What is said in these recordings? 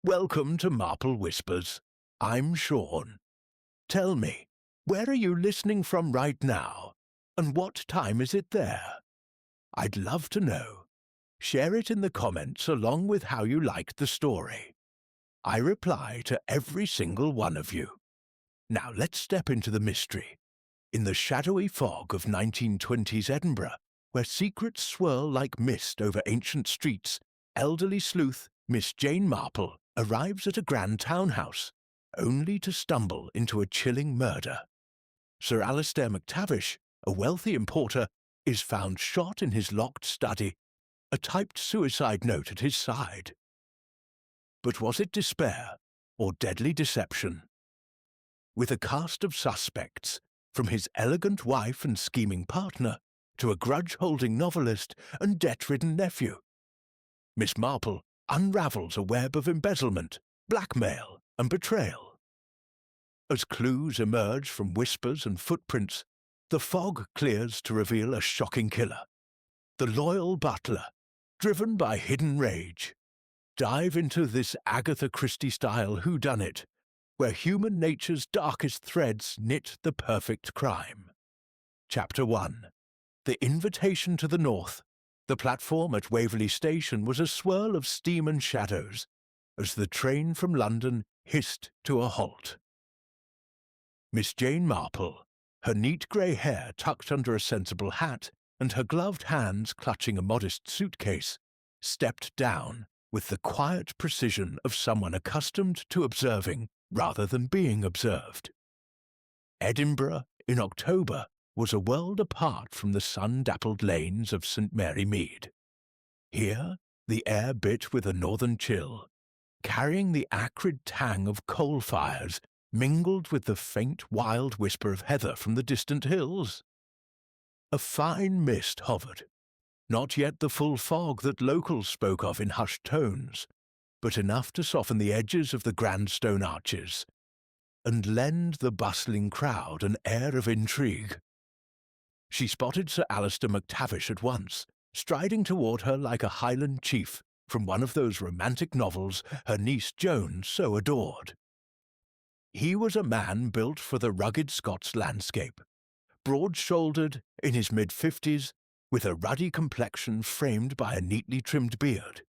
Welcome to Marple Whispers. I'm Sean. Tell me, where are you listening from right now? And what time is it there? I'd love to know. Share it in the comments along with how you liked the story. I reply to every single one of you. Now let's step into the mystery. In the shadowy fog of 1920s Edinburgh, where secrets swirl like mist over ancient streets, elderly sleuth Miss Jane Marple arrives at a grand townhouse, only to stumble into a chilling murder. Sir Alistair McTavish, a wealthy importer, is found shot in his locked study, a typed suicide note at his side. But was it despair or deadly deception? With a cast of suspects, from his elegant wife and scheming partner to a grudge-holding novelist and debt-ridden nephew, Miss Marple unravels a web of embezzlement, blackmail, and betrayal. As clues emerge from whispers and footprints, the fog clears to reveal a shocking killer. The loyal butler, driven by hidden rage. Dive into this Agatha Christie-style whodunit, where human nature's darkest threads knit the perfect crime. Chapter 1. The Invitation to the North. The platform at Waverley Station was a swirl of steam and shadows as the train from London hissed to a halt. Miss Jane Marple, her neat grey hair tucked under a sensible hat and her gloved hands clutching a modest suitcase, stepped down with the quiet precision of someone accustomed to observing rather than being observed. Edinburgh in October was a world apart from the sun-dappled lanes of St. Mary Mead. Here, the air bit with a northern chill, carrying the acrid tang of coal fires mingled with the faint wild whisper of heather from the distant hills. A fine mist hovered, not yet the full fog that locals spoke of in hushed tones, but enough to soften the edges of the grand stone arches and lend the bustling crowd an air of intrigue. She spotted Sir Alistair McTavish at once, striding toward her like a Highland chief from one of those romantic novels her niece Joan so adored. He was a man built for the rugged Scots landscape, broad-shouldered, in his mid-50s, with a ruddy complexion framed by a neatly trimmed beard.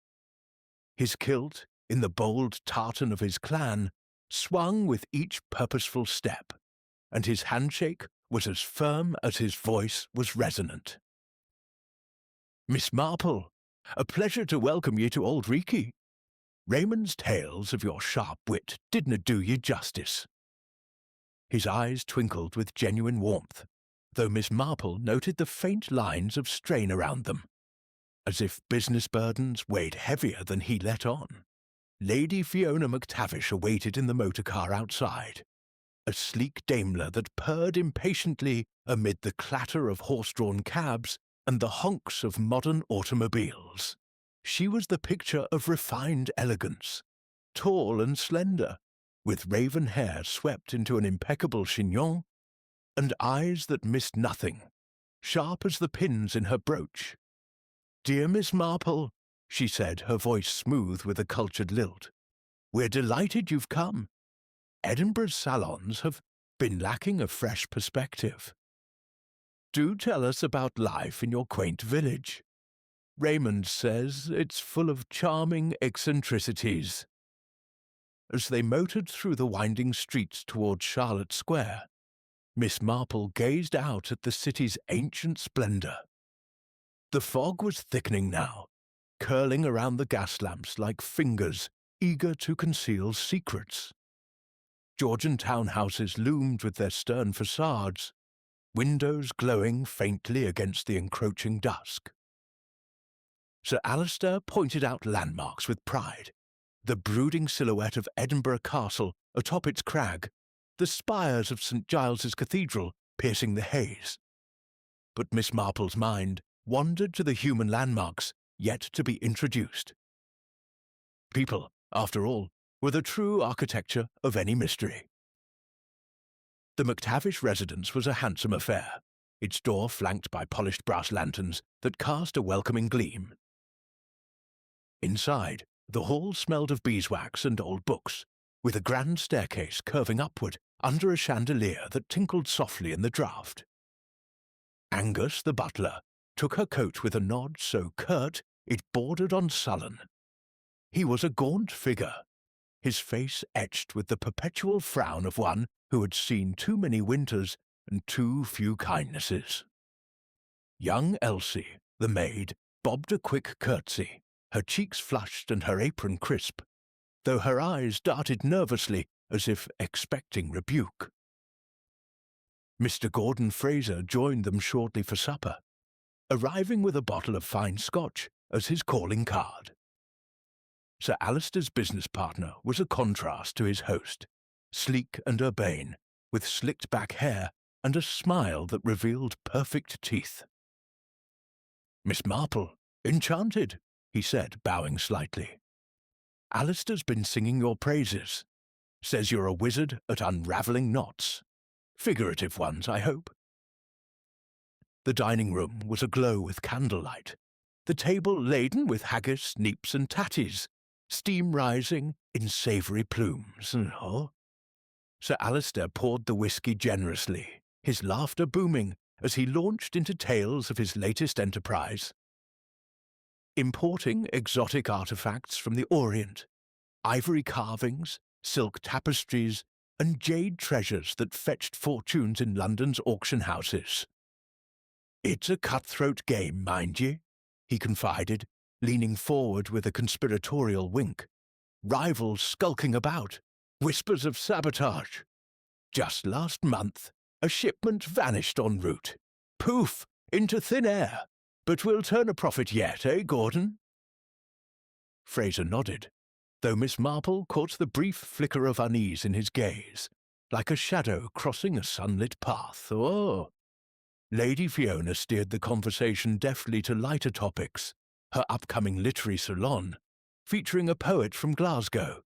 His kilt, in the bold tartan of his clan, swung with each purposeful step, and his handshake was as firm as his voice was resonant. "Miss Marple, a pleasure to welcome ye to Old Reekie. Raymond's tales of your sharp wit didna do ye justice." His eyes twinkled with genuine warmth, though Miss Marple noted the faint lines of strain around them, as if business burdens weighed heavier than he let on. Lady Fiona McTavish awaited in the motor car outside, a sleek Daimler that purred impatiently amid the clatter of horse-drawn cabs and the honks of modern automobiles. She was the picture of refined elegance, tall and slender, with raven hair swept into an impeccable chignon, and eyes that missed nothing, sharp as the pins in her brooch. "Dear Miss Marple," she said, her voice smooth with a cultured lilt, "we're delighted you've come. Edinburgh's salons have been lacking a fresh perspective. Do tell us about life in your quaint village. Raymond says it's full of charming eccentricities." As they motored through the winding streets toward Charlotte Square, Miss Marple gazed out at the city's ancient splendor. The fog was thickening now, curling around the gas lamps like fingers eager to conceal secrets. Georgian townhouses loomed with their stern facades, windows glowing faintly against the encroaching dusk. Sir Alistair pointed out landmarks with pride, the brooding silhouette of Edinburgh Castle atop its crag, the spires of St. Giles's Cathedral piercing the haze. But Miss Marple's mind wandered to the human landmarks yet to be introduced. People, after all, were the true architecture of any mystery. The McTavish residence was a handsome affair, its door flanked by polished brass lanterns that cast a welcoming gleam. Inside, The hall smelled of beeswax and old books, with a grand staircase curving upward under a chandelier that tinkled softly in the draught. Angus, the butler, took her coat with a nod so curt it bordered on sullen. He was a gaunt figure, his face etched with the perpetual frown of one who had seen too many winters and too few kindnesses. Young Elsie, the maid, bobbed a quick curtsy, her cheeks flushed and her apron crisp, though her eyes darted nervously as if expecting rebuke. Mr. Gordon Fraser joined them shortly for supper, arriving with a bottle of fine Scotch as his calling card. Sir Alister's business partner was a contrast to his host, sleek and urbane, with slicked-back hair and a smile that revealed perfect teeth. "Miss Marple, enchanted," he said, bowing slightly. "Alister's been singing your praises. Says you're a wizard at unravelling knots. Figurative ones, I hope." The dining room was aglow with candlelight, the table laden with haggis, neeps, and tatties, steam rising in savoury plumes. Oh. Sir Alister poured the whisky generously, his laughter booming as he launched into tales of his latest enterprise. Importing exotic artefacts from the Orient, ivory carvings, silk tapestries, and jade treasures that fetched fortunes in London's auction houses. "It's a cutthroat game, mind ye," he confided, leaning forward with a conspiratorial wink. "Rivals skulking about, whispers of sabotage. Just last month, a shipment vanished en route. Poof, into thin air. But we'll turn a profit yet, eh, Gordon?" Fraser nodded, though Miss Marple caught the brief flicker of unease in his gaze, like a shadow crossing a sunlit path. Oh! Lady Fiona steered the conversation deftly to lighter topics, her upcoming literary salon, featuring a poet from Glasgow.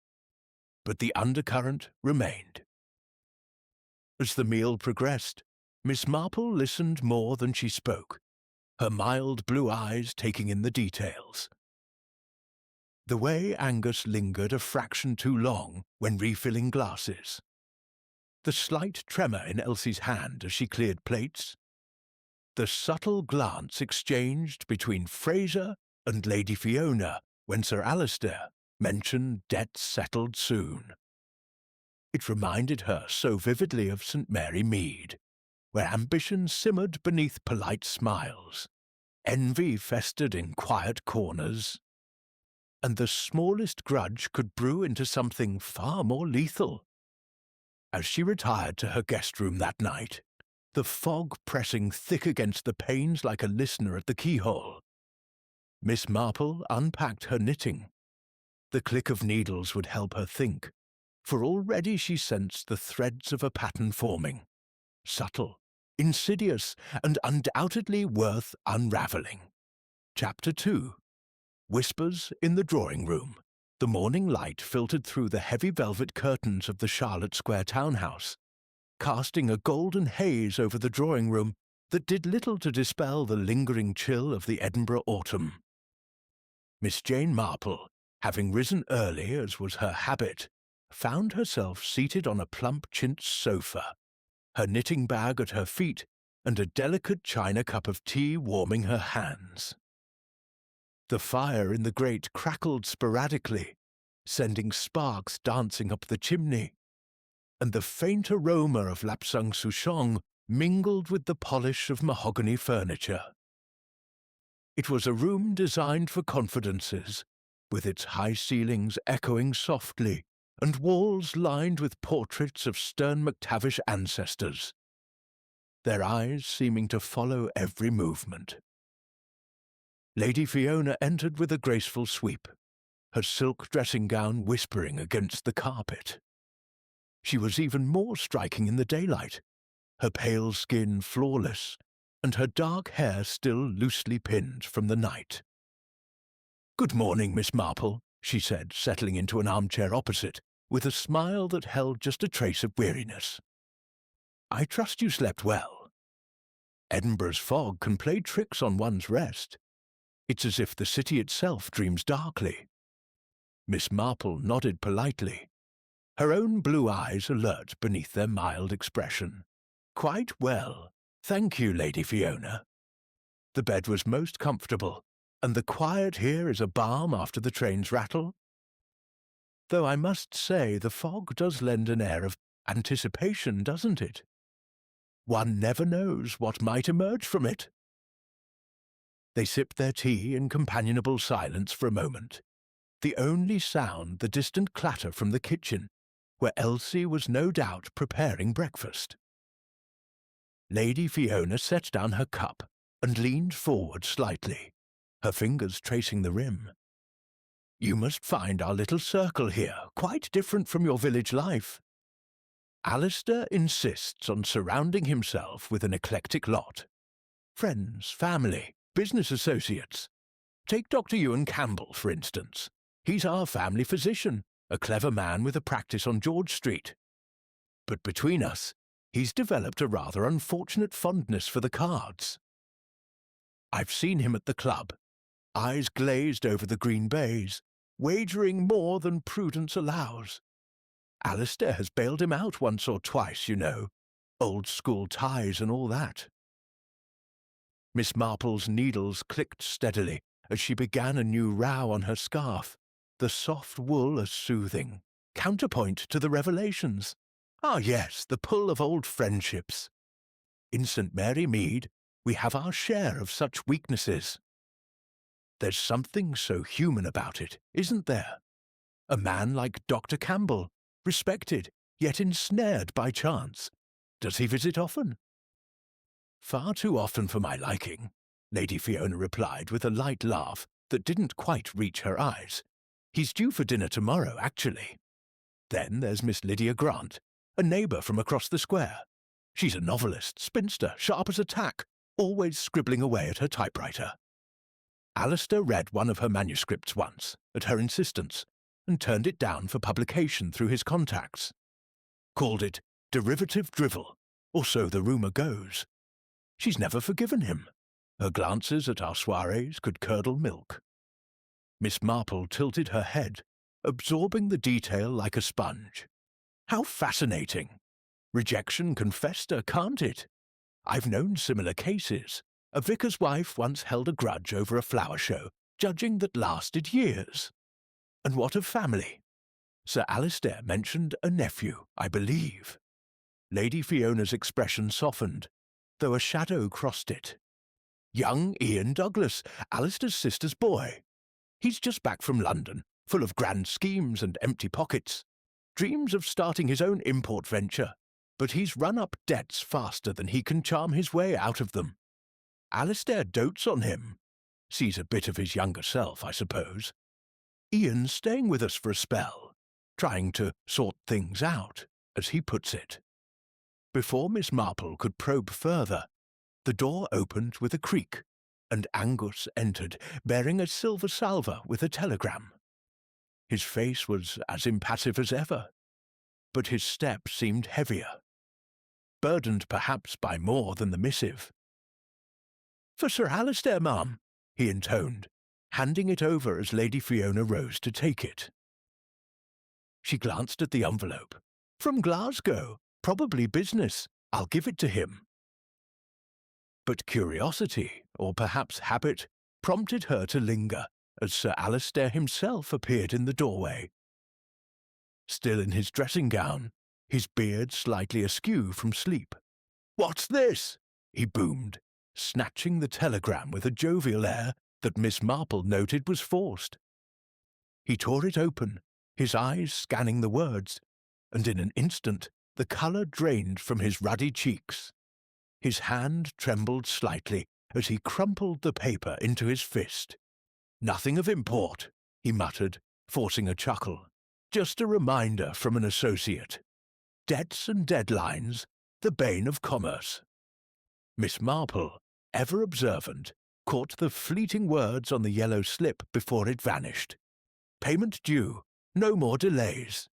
But the undercurrent remained. As the meal progressed, Miss Marple listened more than she spoke, her mild blue eyes taking in the details. The way Angus lingered a fraction too long when refilling glasses. The slight tremor in Elsie's hand as she cleared plates. The subtle glance exchanged between Fraser and Lady Fiona when Sir Alister mentioned debts settled soon. It reminded her so vividly of St. Mary Mead, where ambition simmered beneath polite smiles, envy festered in quiet corners, and the smallest grudge could brew into something far more lethal. As she retired to her guest room that night, the fog pressing thick against the panes like a listener at the keyhole, Miss Marple unpacked her knitting. The click of needles would help her think, for already she sensed the threads of a pattern forming, subtle, insidious, and undoubtedly worth unravelling. Chapter 2. Whispers in the drawing-room. The morning light filtered through the heavy velvet curtains of the Charlotte Square townhouse, casting a golden haze over the drawing-room that did little to dispel the lingering chill of the Edinburgh autumn. Miss Jane Marple, having risen early as was her habit, found herself seated on a plump chintz sofa, her knitting bag at her feet and a delicate china cup of tea warming her hands. The fire in the grate crackled sporadically, sending sparks dancing up the chimney, and the faint aroma of lapsang souchong mingled with the polish of mahogany furniture. It was a room designed for confidences, with its high ceilings echoing softly and walls lined with portraits of stern MacTavish ancestors, their eyes seeming to follow every movement. Lady Fiona entered with a graceful sweep, her silk dressing-gown whispering against the carpet. She was even more striking in the daylight, her pale skin flawless, and her dark hair still loosely pinned from the night. "Good morning, Miss Marple," she said, settling into an armchair opposite, with a smile that held just a trace of weariness. "I trust you slept well. Edinburgh's fog can play tricks on one's rest. It's as if the city itself dreams darkly." Miss Marple nodded politely, her own blue eyes alert beneath their mild expression. "Quite well. Thank you, Lady Fiona. The bed was most comfortable, and the quiet here is a balm after the train's rattle. Though I must say the fog does lend an air of anticipation, doesn't it? One never knows what might emerge from it." They sipped their tea in companionable silence for a moment, the only sound the distant clatter from the kitchen, where Elsie was no doubt preparing breakfast. Lady Fiona set down her cup and leaned forward slightly, her fingers tracing the rim. "You must find our little circle here quite different from your village life. Alistair insists on surrounding himself with an eclectic lot. Friends, family, business associates. Take Dr. Ewan Campbell, for instance. He's our family physician, a clever man with a practice on George Street. But between us, he's developed a rather unfortunate fondness for the cards. I've seen him at the club, eyes glazed over the green baize, wagering more than prudence allows. Alistair has bailed him out once or twice, you know, old-school ties and all that." Miss Marple's needles clicked steadily as she began a new row on her scarf, the soft wool as soothing, counterpoint to the revelations. "Ah, yes, the pull of old friendships. In St. Mary Mead, we have our share of such weaknesses. There's something so human about it, isn't there? A man like Dr. Campbell, respected, yet ensnared by chance. Does he visit often?" "Far too often for my liking," Lady Fiona replied with a light laugh that didn't quite reach her eyes. "He's due for dinner tomorrow, actually. Then there's Miss Lydia Grant, a neighbour from across the square. She's a novelist, spinster, sharp as a tack, always scribbling away at her typewriter. Alistair read one of her manuscripts once, at her insistence, and turned it down for publication through his contacts. Called it derivative drivel, or so the rumour goes. She's never forgiven him. Her glances at our soirees could curdle milk." Miss Marple tilted her head, absorbing the detail like a sponge. "How fascinating! Rejection can fester, can't it? I've known similar cases. A vicar's wife once held a grudge over a flower show, judging that lasted years. And what of family? Sir Alistair mentioned a nephew, I believe." Lady Fiona's expression softened, though a shadow crossed it. "Young Ian Douglas, Alistair's sister's boy. He's just back from London, full of grand schemes and empty pockets. Dreams of starting his own import venture, but he's run up debts faster than he can charm his way out of them. Alistair dotes on him. Sees a bit of his younger self, I suppose. Ian's staying with us for a spell, trying to sort things out, as he puts it." Before Miss Marple could probe further, the door opened with a creak, and Angus entered, bearing a silver salver with a telegram. His face was as impassive as ever, but his step seemed heavier, burdened perhaps by more than the missive. "For Sir Alistair, ma'am," he intoned, handing it over as Lady Fiona rose to take it. She glanced at the envelope. "From Glasgow. Probably business. I'll give it to him." But curiosity, or perhaps habit, prompted her to linger as Sir Alistair himself appeared in the doorway. Still in his dressing gown, his beard slightly askew from sleep. "What's this?" he boomed, snatching the telegram with a jovial air that Miss Marple noted was forced. He tore it open, his eyes scanning the words, and in an instant the colour drained from his ruddy cheeks. His hand trembled slightly as he crumpled the paper into his fist. "Nothing of import," he muttered, forcing a chuckle. "Just a reminder from an associate. Debts and deadlines, the bane of commerce." Miss Marple, ever observant, caught the fleeting words on the yellow slip before it vanished. "Payment due, no more delays."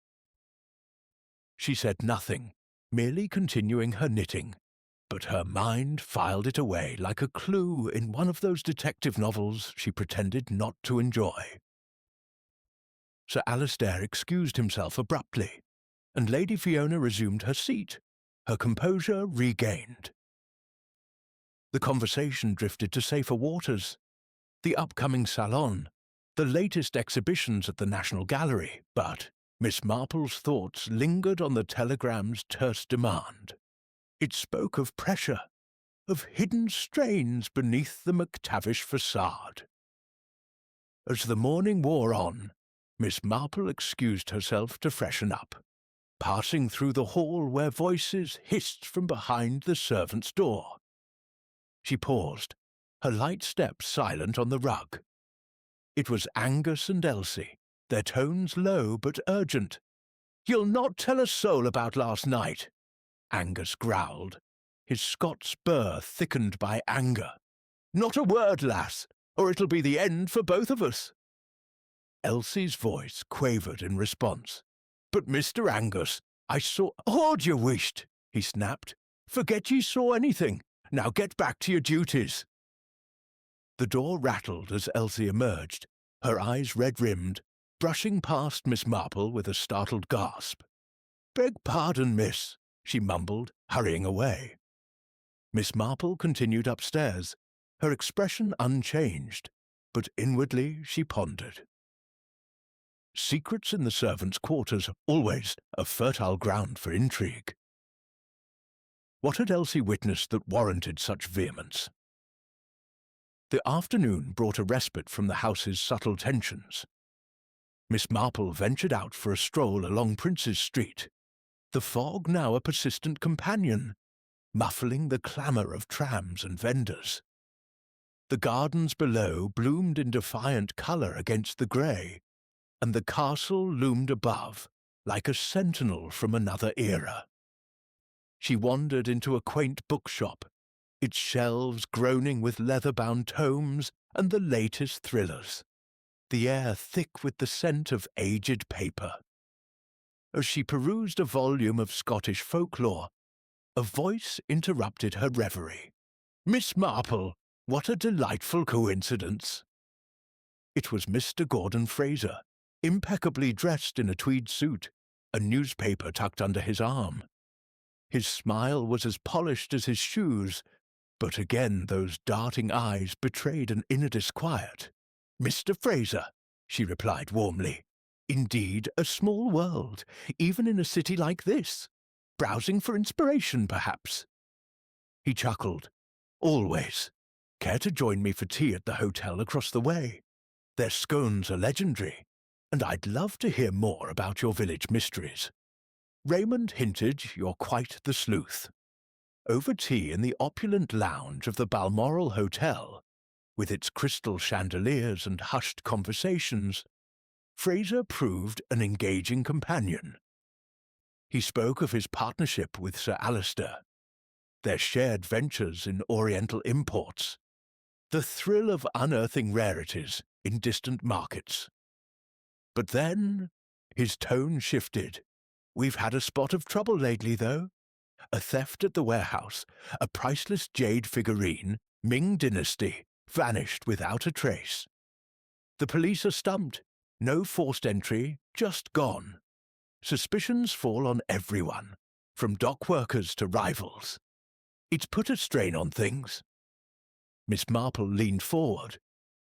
She said nothing, merely continuing her knitting, but her mind filed it away like a clue in one of those detective novels she pretended not to enjoy. Sir Alistair excused himself abruptly, and Lady Fiona resumed her seat, her composure regained. The conversation drifted to safer waters, the upcoming salon, the latest exhibitions at the National Gallery, but Miss Marple's thoughts lingered on the telegram's terse demand. It spoke of pressure, of hidden strains beneath the McTavish facade. As the morning wore on, Miss Marple excused herself to freshen up, passing through the hall where voices hissed from behind the servants' door. She paused, her light steps silent on the rug. It was Angus and Elsie, their tones low but urgent. "You'll not tell a soul about last night," Angus growled, his Scots burr thickened by anger. "Not a word, lass, or it'll be the end for both of us." Elsie's voice quavered in response. "But, Mr. Angus, I saw—" "Haud your wisht," he snapped. "Forget ye saw anything. Now get back to your duties." The door rattled as Elsie emerged, her eyes red-rimmed, brushing past Miss Marple with a startled gasp. "Beg pardon, miss," she mumbled, hurrying away. Miss Marple continued upstairs, her expression unchanged, but inwardly she pondered. Secrets in the servants' quarters always a fertile ground for intrigue. What had Elsie witnessed that warranted such vehemence? The afternoon brought a respite from the house's subtle tensions. Miss Marple ventured out for a stroll along Prince's Street, the fog now a persistent companion, muffling the clamour of trams and vendors. The gardens below bloomed in defiant colour against the grey, and the castle loomed above, like a sentinel from another era. She wandered into a quaint bookshop, its shelves groaning with leather-bound tomes and the latest thrillers, the air thick with the scent of aged paper. As she perused a volume of Scottish folklore, a voice interrupted her reverie. "Miss Marple, what a delightful coincidence!" It was Mr. Gordon Fraser, impeccably dressed in a tweed suit, a newspaper tucked under his arm. His smile was as polished as his shoes, but again those darting eyes betrayed an inner disquiet. "Mr. Fraser," she replied warmly. "Indeed, a small world, even in a city like this. Browsing for inspiration, perhaps?" He chuckled. "Always. Care to join me for tea at the hotel across the way? Their scones are legendary, and I'd love to hear more about your village mysteries. Raymond hinted you're quite the sleuth." Over tea in the opulent lounge of the Balmoral Hotel, with its crystal chandeliers and hushed conversations, Fraser proved an engaging companion. He spoke of his partnership with Sir Alistair, their shared ventures in Oriental imports, the thrill of unearthing rarities in distant markets. But then his tone shifted. "We've had a spot of trouble lately, though. A theft at the warehouse, a priceless jade figurine, Ming Dynasty, vanished without a trace. The police are stumped. No forced entry, just gone. Suspicions fall on everyone, from dock workers to rivals. It's put a strain on things." Miss Marple leaned forward,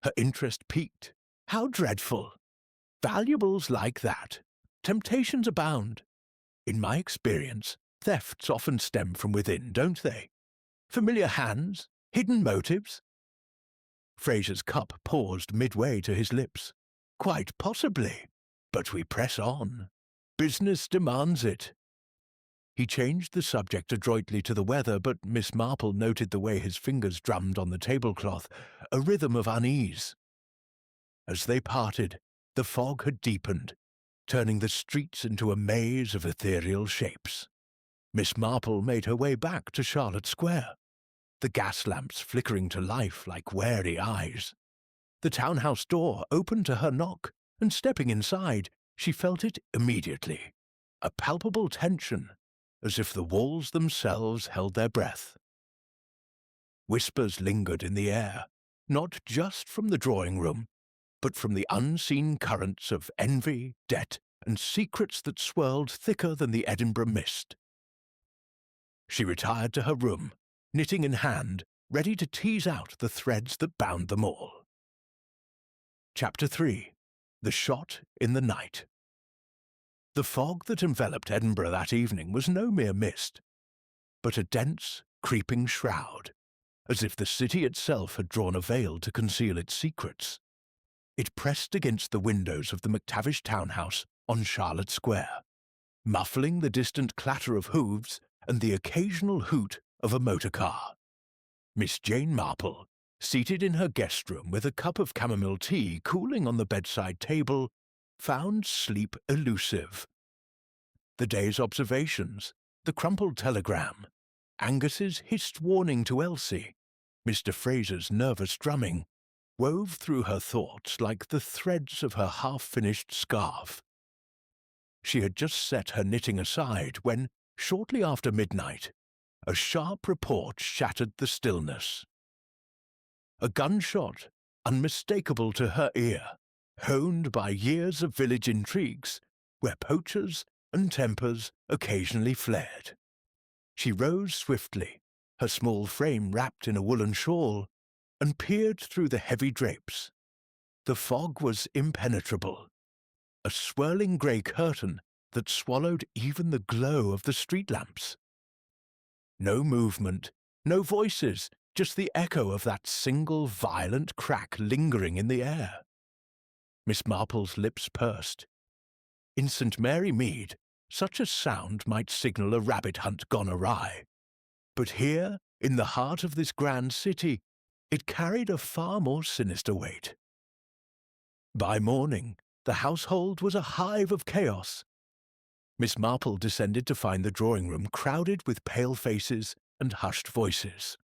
her interest piqued. "How dreadful! Valuables like that. Temptations abound. In my experience, thefts often stem from within, don't they? Familiar hands, hidden motives?" Fraser's cup paused midway to his lips. "Quite possibly, but we press on. Business demands it." He changed the subject adroitly to the weather, but Miss Marple noted the way his fingers drummed on the tablecloth, a rhythm of unease. As they parted, the fog had deepened, turning the streets into a maze of ethereal shapes. Miss Marple made her way back to Charlotte Square, the gas lamps flickering to life like wary eyes. The townhouse door opened to her knock, and stepping inside, she felt it immediately, a palpable tension, as if the walls themselves held their breath. Whispers lingered in the air, not just from the drawing-room, but from the unseen currents of envy, debt, and secrets that swirled thicker than the Edinburgh mist. She retired to her room, knitting in hand, ready to tease out the threads that bound them all. Chapter 3. The Shot in the Night. The fog that enveloped Edinburgh that evening was no mere mist, but a dense, creeping shroud, as if the city itself had drawn a veil to conceal its secrets. It pressed against the windows of the McTavish townhouse on Charlotte Square, muffling the distant clatter of hooves and the occasional hoot of a motor car. Miss Jane Marple, seated in her guest room with a cup of chamomile tea cooling on the bedside table, found sleep elusive. The day's observations, the crumpled telegram, Angus's hissed warning to Elsie, Mr. Fraser's nervous drumming, wove through her thoughts like the threads of her half-finished scarf. She had just set her knitting aside when, shortly after midnight, a sharp report shattered the stillness. A gunshot, unmistakable to her ear, honed by years of village intrigues, where poachers and tempers occasionally flared. She rose swiftly, her small frame wrapped in a woolen shawl, and peered through the heavy drapes. The fog was impenetrable, a swirling grey curtain that swallowed even the glow of the street lamps. No movement, no voices, just the echo of that single violent crack lingering in the air. Miss Marple's lips pursed. In St. Mary Mead, such a sound might signal a rabbit hunt gone awry. But here, in the heart of this grand city, it carried a far more sinister weight. By morning, the household was a hive of chaos. Miss Marple descended to find the drawing-room crowded with pale faces and hushed voices.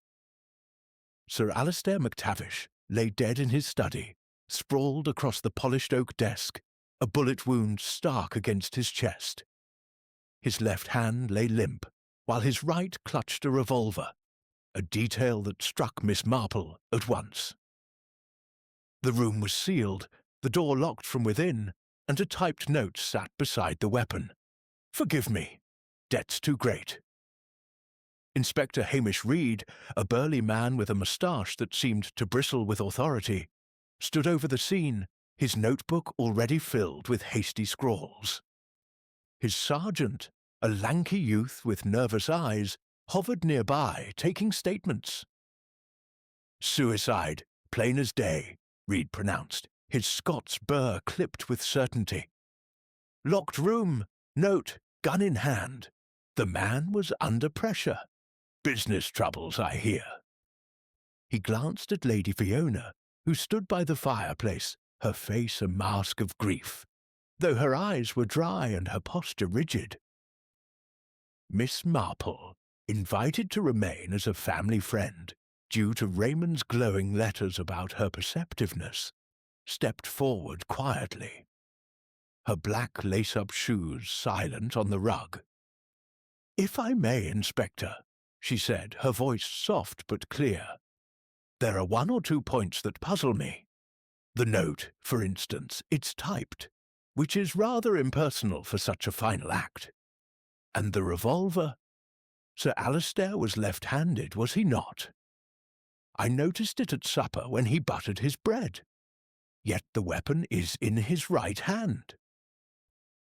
Sir Alistair McTavish lay dead in his study, sprawled across the polished oak desk, a bullet wound stark against his chest. His left hand lay limp, while his right clutched a revolver, a detail that struck Miss Marple at once. The room was sealed, the door locked from within, and a typed note sat beside the weapon. "Forgive me. Debt's too great." Inspector Hamish Reed, a burly man with a moustache that seemed to bristle with authority, stood over the scene, his notebook already filled with hasty scrawls. His sergeant, a lanky youth with nervous eyes, hovered nearby, taking statements. "Suicide, plain as day," Reed pronounced, his Scots burr clipped with certainty. "Locked room, note, gun in hand. The man was under pressure. Business troubles, I hear." He glanced at Lady Fiona, who stood by the fireplace, her face a mask of grief, though her eyes were dry and her posture rigid. Miss Marple, invited to remain as a family friend, due to Raymond's glowing letters about her perceptiveness, stepped forward quietly, her black lace-up shoes silent on the rug. "If I may, Inspector," she said, her voice soft but clear, "there are one or two points that puzzle me. The note, for instance, it's typed, which is rather impersonal for such a final act. And the revolver? Sir Alistair was left-handed, was he not? I noticed it at supper when he buttered his bread. Yet the weapon is in his right hand."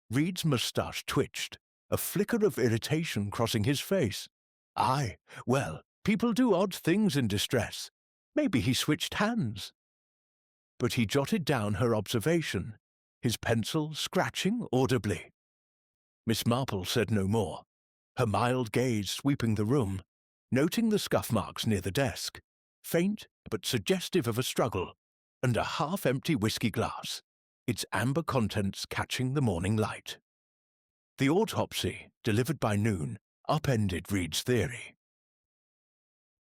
Reed's moustache twitched, a flicker of irritation crossing his face. "Aye, well, people do odd things in distress. Maybe he switched hands." But he jotted down her observation, his pencil scratching audibly. Miss Marple said no more, her mild gaze sweeping the room, noting the scuff marks near the desk, faint but suggestive of a struggle, and a half-empty whiskey glass, its amber contents catching the morning light. The autopsy, delivered by noon, upended Reed's theory.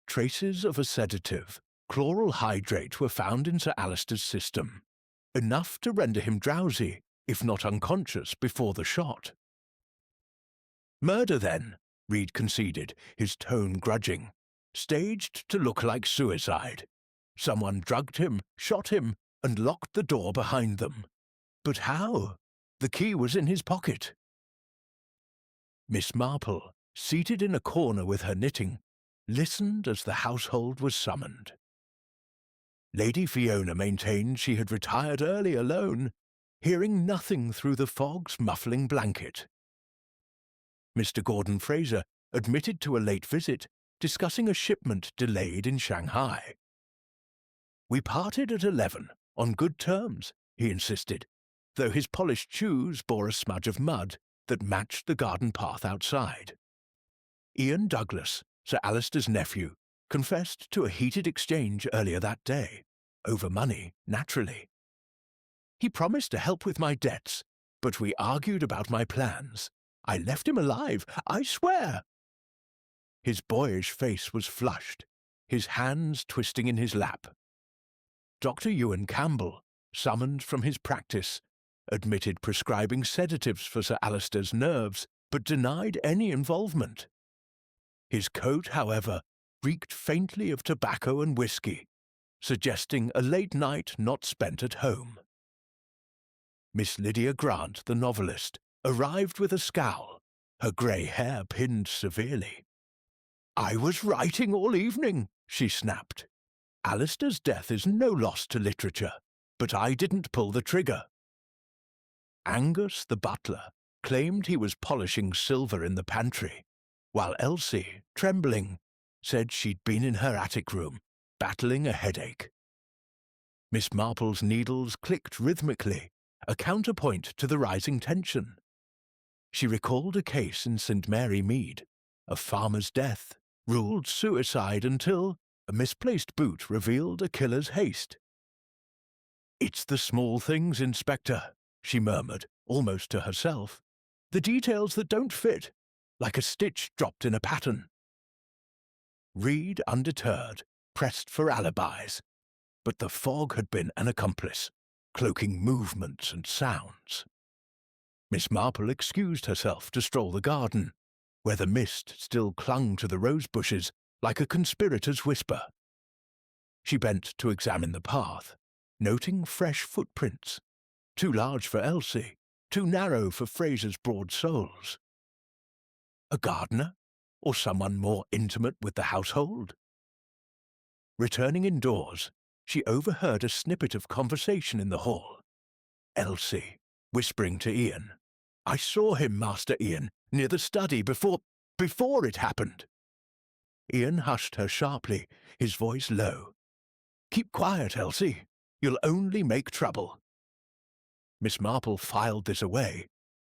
Traces of a sedative, chloral hydrate, were found in Sir Alistair's system, enough to render him drowsy, if not unconscious, before the shot. "Murder, then," Reed conceded, his tone grudging, "staged to look like suicide. Someone drugged him, shot him, and locked the door behind them. But how? The key was in his pocket. Miss Marple, seated in a corner with her knitting, listened as the household was summoned. Lady Fiona maintained she had retired early alone, hearing nothing through the fog's muffling blanket. Mr. Gordon Fraser admitted to a late visit, discussing a shipment delayed in Shanghai. "We parted at 11, on good terms," he insisted, though his polished shoes bore a smudge of mud that matched the garden path outside. Ian Douglas, Sir Alister's nephew, confessed to a heated exchange earlier that day, over money, naturally. "He promised to help with my debts, but we argued about my plans. I left him alive, I swear." His boyish face was flushed, his hands twisting in his lap. Dr. Ewan Campbell, summoned from his practice, admitted prescribing sedatives for Sir Alister's nerves, but denied any involvement. His coat, however, reeked faintly of tobacco and whisky, suggesting a late night not spent at home. Miss Lydia Grant, the novelist, arrived with a scowl, her grey hair pinned severely. "I was writing all evening," she snapped. "Alister's death is no loss to literature, but I didn't pull the trigger." Angus, the butler, claimed he was polishing silver in the pantry, while Elsie, trembling, said she'd been in her attic room, battling a headache. Miss Marple's needles clicked rhythmically, a counterpoint to the rising tension. She recalled a case in St. Mary Mead, a farmer's death, ruled suicide until a misplaced boot revealed a killer's haste. "It's the small things, Inspector," she murmured, almost to herself. "The details that don't fit, like a stitch dropped in a pattern." Reed, undeterred, pressed for alibis, but the fog had been an accomplice, cloaking movements and sounds. Miss Marple excused herself to stroll the garden, where the mist still clung to the rose bushes like a conspirator's whisper. She bent to examine the path, noting fresh footprints, too large for Elsie, too narrow for Fraser's broad soles. A gardener, or someone more intimate with the household? Returning indoors, she overheard a snippet of conversation in the hall. Elsie, whispering to Ian, "I saw him, Master Ian, near the study before it happened." Ian hushed her sharply, his voice low. "Keep quiet, Elsie. You'll only make trouble." Miss Marple filed this away,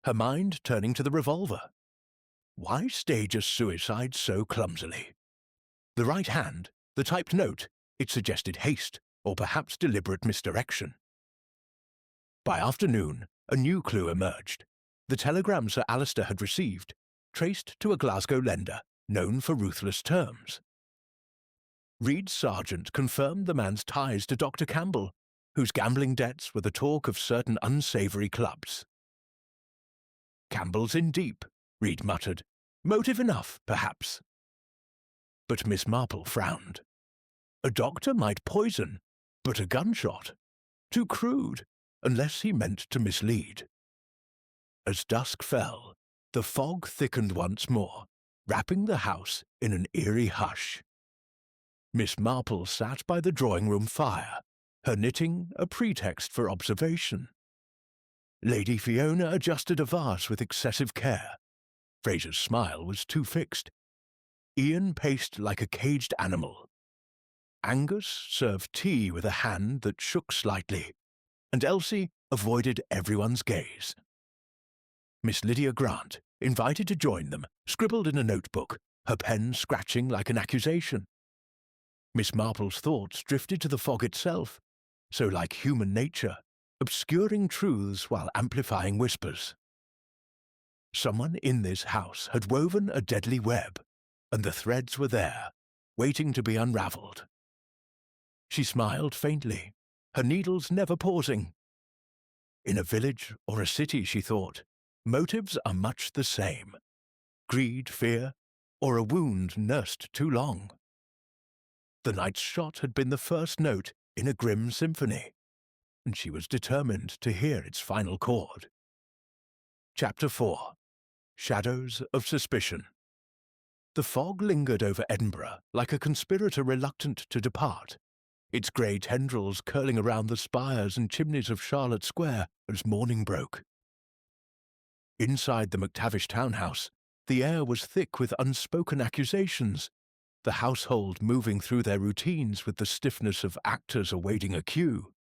her mind turning to the revolver. Why stage a suicide so clumsily? The right hand, the typed note, it suggested haste, or perhaps deliberate misdirection. By afternoon, a new clue emerged. The telegram Sir Alister had received, traced to a Glasgow lender, known for ruthless terms. Reed's sergeant confirmed the man's ties to Dr. Campbell, whose gambling debts were the talk of certain unsavoury clubs. "Campbell's in deep," Reed muttered. "Motive enough, perhaps." But Miss Marple frowned. A doctor might poison, but a gunshot? Too crude, unless he meant to mislead. As dusk fell, the fog thickened once more, wrapping the house in an eerie hush. Miss Marple sat by the drawing-room fire, her knitting a pretext for observation. Lady Fiona adjusted a vase with excessive care. Fraser's smile was too fixed. Ian paced like a caged animal. Angus served tea with a hand that shook slightly, and Elsie avoided everyone's gaze. Miss Lydia Grant, invited to join them, scribbled in a notebook, her pen scratching like an accusation. Miss Marple's thoughts drifted to the fog itself, so like human nature, obscuring truths while amplifying whispers. Someone in this house had woven a deadly web, and the threads were there, waiting to be unravelled. She smiled faintly, her needles never pausing. In a village or a city, she thought, motives are much the same. Greed, fear, or a wound nursed too long. The night's shot had been the first note in a grim symphony. and she was determined to hear its final chord. Chapter 4. Shadows of Suspicion. The fog lingered over Edinburgh like a conspirator reluctant to depart, its grey tendrils curling around the spires and chimneys of Charlotte Square as morning broke. Inside the McTavish townhouse, the air was thick with unspoken accusations, the household moving through their routines with the stiffness of actors awaiting a cue.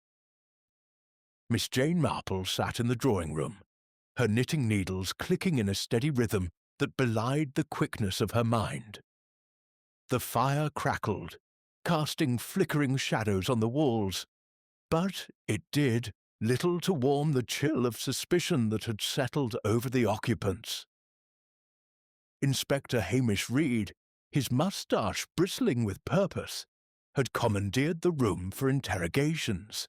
Miss Jane Marple sat in the drawing-room, her knitting needles clicking in a steady rhythm that belied the quickness of her mind. The fire crackled, casting flickering shadows on the walls, but it did little to warm the chill of suspicion that had settled over the occupants. Inspector Hamish Reed, his moustache bristling with purpose, had commandeered the room for interrogations,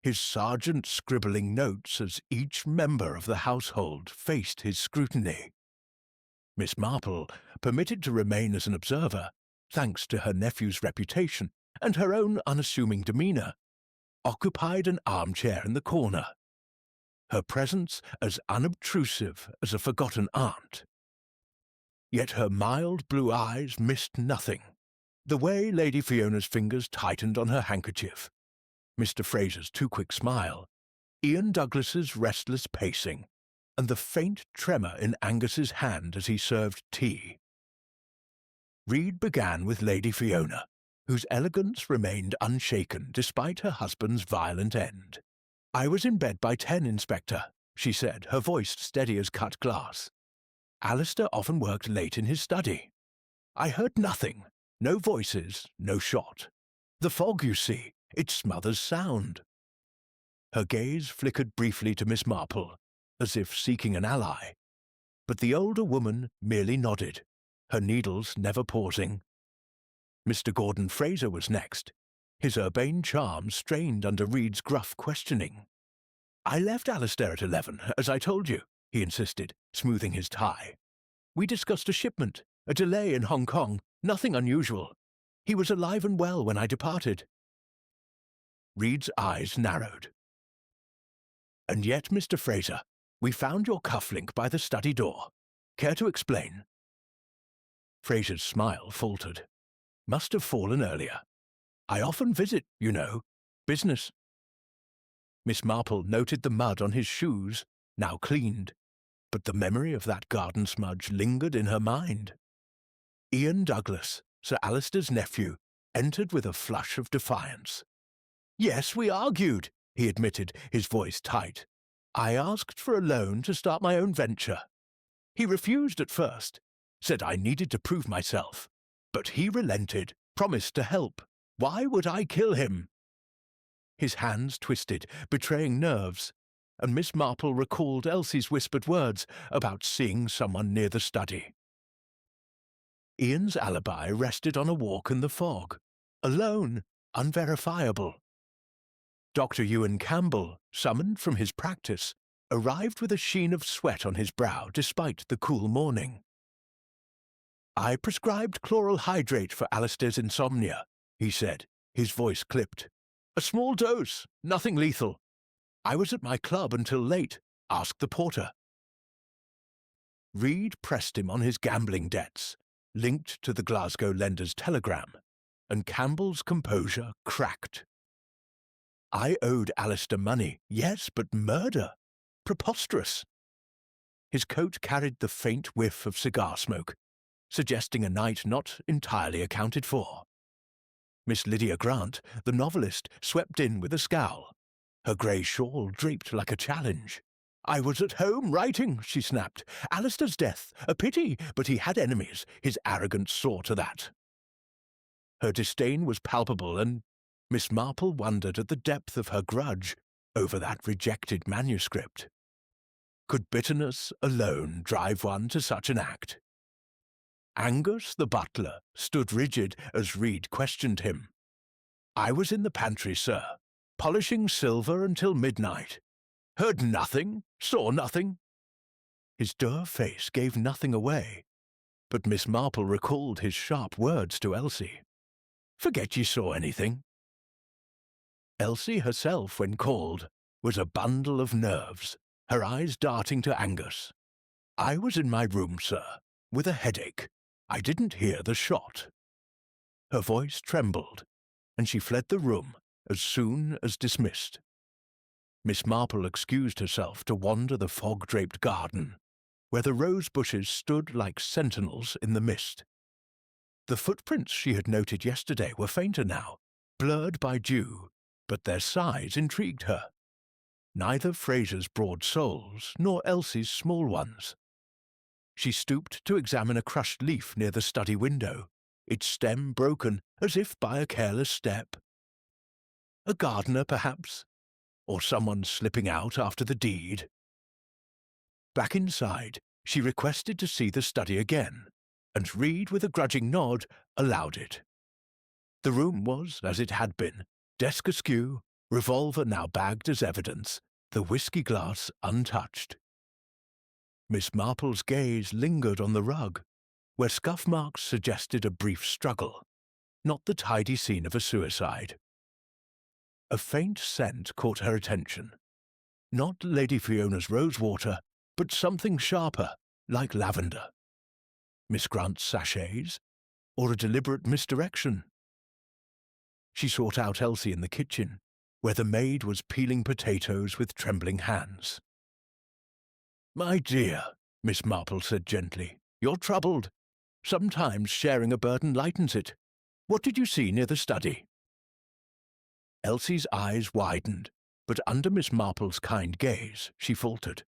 his sergeant scribbling notes as each member of the household faced his scrutiny. Miss Marple, permitted to remain as an observer, thanks to her nephew's reputation and her own unassuming demeanour, occupied an armchair in the corner, her presence as unobtrusive as a forgotten aunt. Yet her mild blue eyes missed nothing, the way Lady Fiona's fingers tightened on her handkerchief, Mr. Fraser's too quick smile, Ian Douglas's restless pacing, and the faint tremor in Angus's hand as he served tea. Reed began with Lady Fiona, whose elegance remained unshaken despite her husband's violent end. "I was in bed by 10, Inspector," she said, her voice steady as cut glass. "Alistair often worked late in his study. I heard nothing, no voices, no shot. The fog, you see, it smothers sound." Her gaze flickered briefly to Miss Marple, as if seeking an ally, but the older woman merely nodded, her needles never pausing. Mr. Gordon Fraser was next, his urbane charm strained under Reed's gruff questioning. "I left Alistair at 11, as I told you," he insisted, smoothing his tie. "We discussed a shipment, a delay in Hong Kong, nothing unusual. He was alive and well when I departed." Reed's eyes narrowed. "And yet, Mr. Fraser, we found your cufflink by the study door. Care to explain?" Fraser's smile faltered. "Must have fallen earlier. I often visit, you know. Business." Miss Marple noted the mud on his shoes, now cleaned, but the memory of that garden smudge lingered in her mind. Ian Douglas, Sir Alister's nephew, entered with a flush of defiance. "Yes, we argued," he admitted, his voice tight. "I asked for a loan to start my own venture. He refused at first, said I needed to prove myself. But he relented, promised to help. Why would I kill him?" His hands twisted, betraying nerves, and Miss Marple recalled Elsie's whispered words about seeing someone near the study. Ian's alibi rested on a walk in the fog, alone, unverifiable. Dr. Ewan Campbell, summoned from his practice, arrived with a sheen of sweat on his brow despite the cool morning. "I prescribed chloral hydrate for Alistair's insomnia," he said, his voice clipped. "A small dose, nothing lethal. I was at my club until late. Ask the porter." Reed pressed him on his gambling debts, linked to the Glasgow lender's telegram, and Campbell's composure cracked. "I owed Alistair money, yes, but murder? Preposterous." His coat carried the faint whiff of cigar smoke, suggesting a night not entirely accounted for. Miss Lydia Grant, the novelist, swept in with a scowl, her grey shawl draped like a challenge. "I was at home writing," she snapped. "Alistair's death, a pity, but he had enemies. His arrogance saw to that." Her disdain was palpable, and Miss Marple wondered at the depth of her grudge over that rejected manuscript. Could bitterness alone drive one to such an act? Angus, the butler, stood rigid as Reed questioned him. "I was in the pantry, sir, polishing silver until midnight. Heard nothing, saw nothing." His dour face gave nothing away, but Miss Marple recalled his sharp words to Elsie. "Forget ye saw anything." Elsie herself, when called, was a bundle of nerves, her eyes darting to Angus. "I was in my room, sir, with a headache. I didn't hear the shot." Her voice trembled, and she fled the room as soon as dismissed. Miss Marple excused herself to wander the fog-draped garden, where the rose bushes stood like sentinels in the mist. The footprints she had noted yesterday were fainter now, blurred by dew, but their size intrigued her. Neither Fraser's broad soles nor Elsie's small ones. She stooped to examine a crushed leaf near the study window, its stem broken as if by a careless step. A gardener, perhaps, or someone slipping out after the deed. Back inside, she requested to see the study again, and Reed, with a grudging nod, allowed it. The room was as it had been, desk askew, revolver now bagged as evidence, the whisky glass untouched. Miss Marple's gaze lingered on the rug, where scuff marks suggested a brief struggle, not the tidy scene of a suicide. A faint scent caught her attention. Not Lady Fiona's rosewater, but something sharper, like lavender. Miss Grant's sachets, or a deliberate misdirection? She sought out Elsie in the kitchen, where the maid was peeling potatoes with trembling hands. "My dear," Miss Marple said gently, "you're troubled. Sometimes sharing a burden lightens it. What did you see near the study?" Elsie's eyes widened, but under Miss Marple's kind gaze she faltered.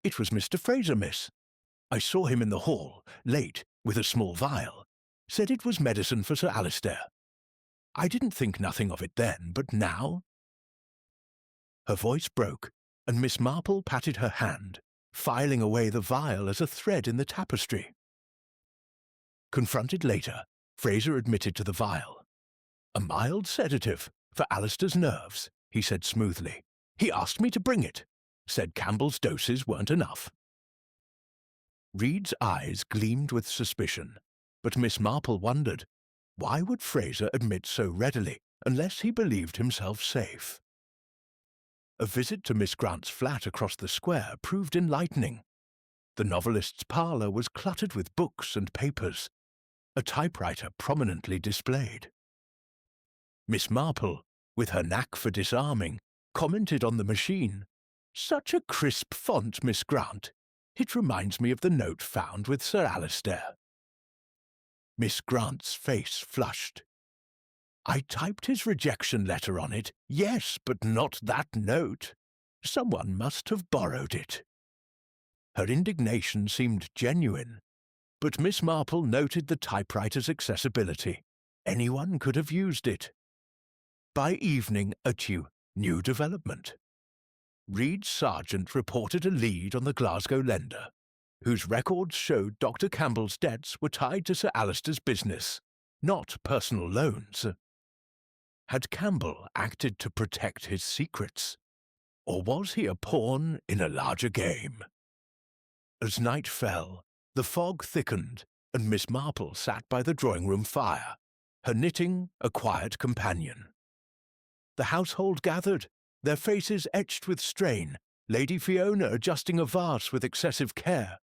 "It was Mr. Fraser, miss. I saw him in the hall, late, with a small vial. Said it was medicine for Sir Alistair. I didn't think nothing of it then, but now—" Her voice broke, and Miss Marple patted her hand, filing away the vial as a thread in the tapestry. Confronted later, Fraser admitted to the vial. "A mild sedative, for Alistair's nerves," he said smoothly. "He asked me to bring it. Said Campbell's doses weren't enough." Reed's eyes gleamed with suspicion, but Miss Marple wondered, why would Fraser admit so readily unless he believed himself safe? A visit to Miss Grant's flat across the square proved enlightening. The novelist's parlour was cluttered with books and papers, a typewriter prominently displayed. Miss Marple, with her knack for disarming, commented on the machine. "Such a crisp font, Miss Grant. It reminds me of the note found with Sir Alistair." Miss Grant's face flushed. "I typed his rejection letter on it, yes, but not that note. Someone must have borrowed it." Her indignation seemed genuine, but Miss Marple noted the typewriter's accessibility. Anyone could have used it. By evening, a new development. Reed's sergeant reported a lead on the Glasgow lender, whose records showed Dr. Campbell's debts were tied to Sir Alistair's business, not personal loans. Had Campbell acted to protect his secrets, or was he a pawn in a larger game? As night fell, the fog thickened, and Miss Marple sat by the drawing-room fire, her knitting a quiet companion. The household gathered, their faces etched with strain, Lady Fiona adjusting a vase with excessive care,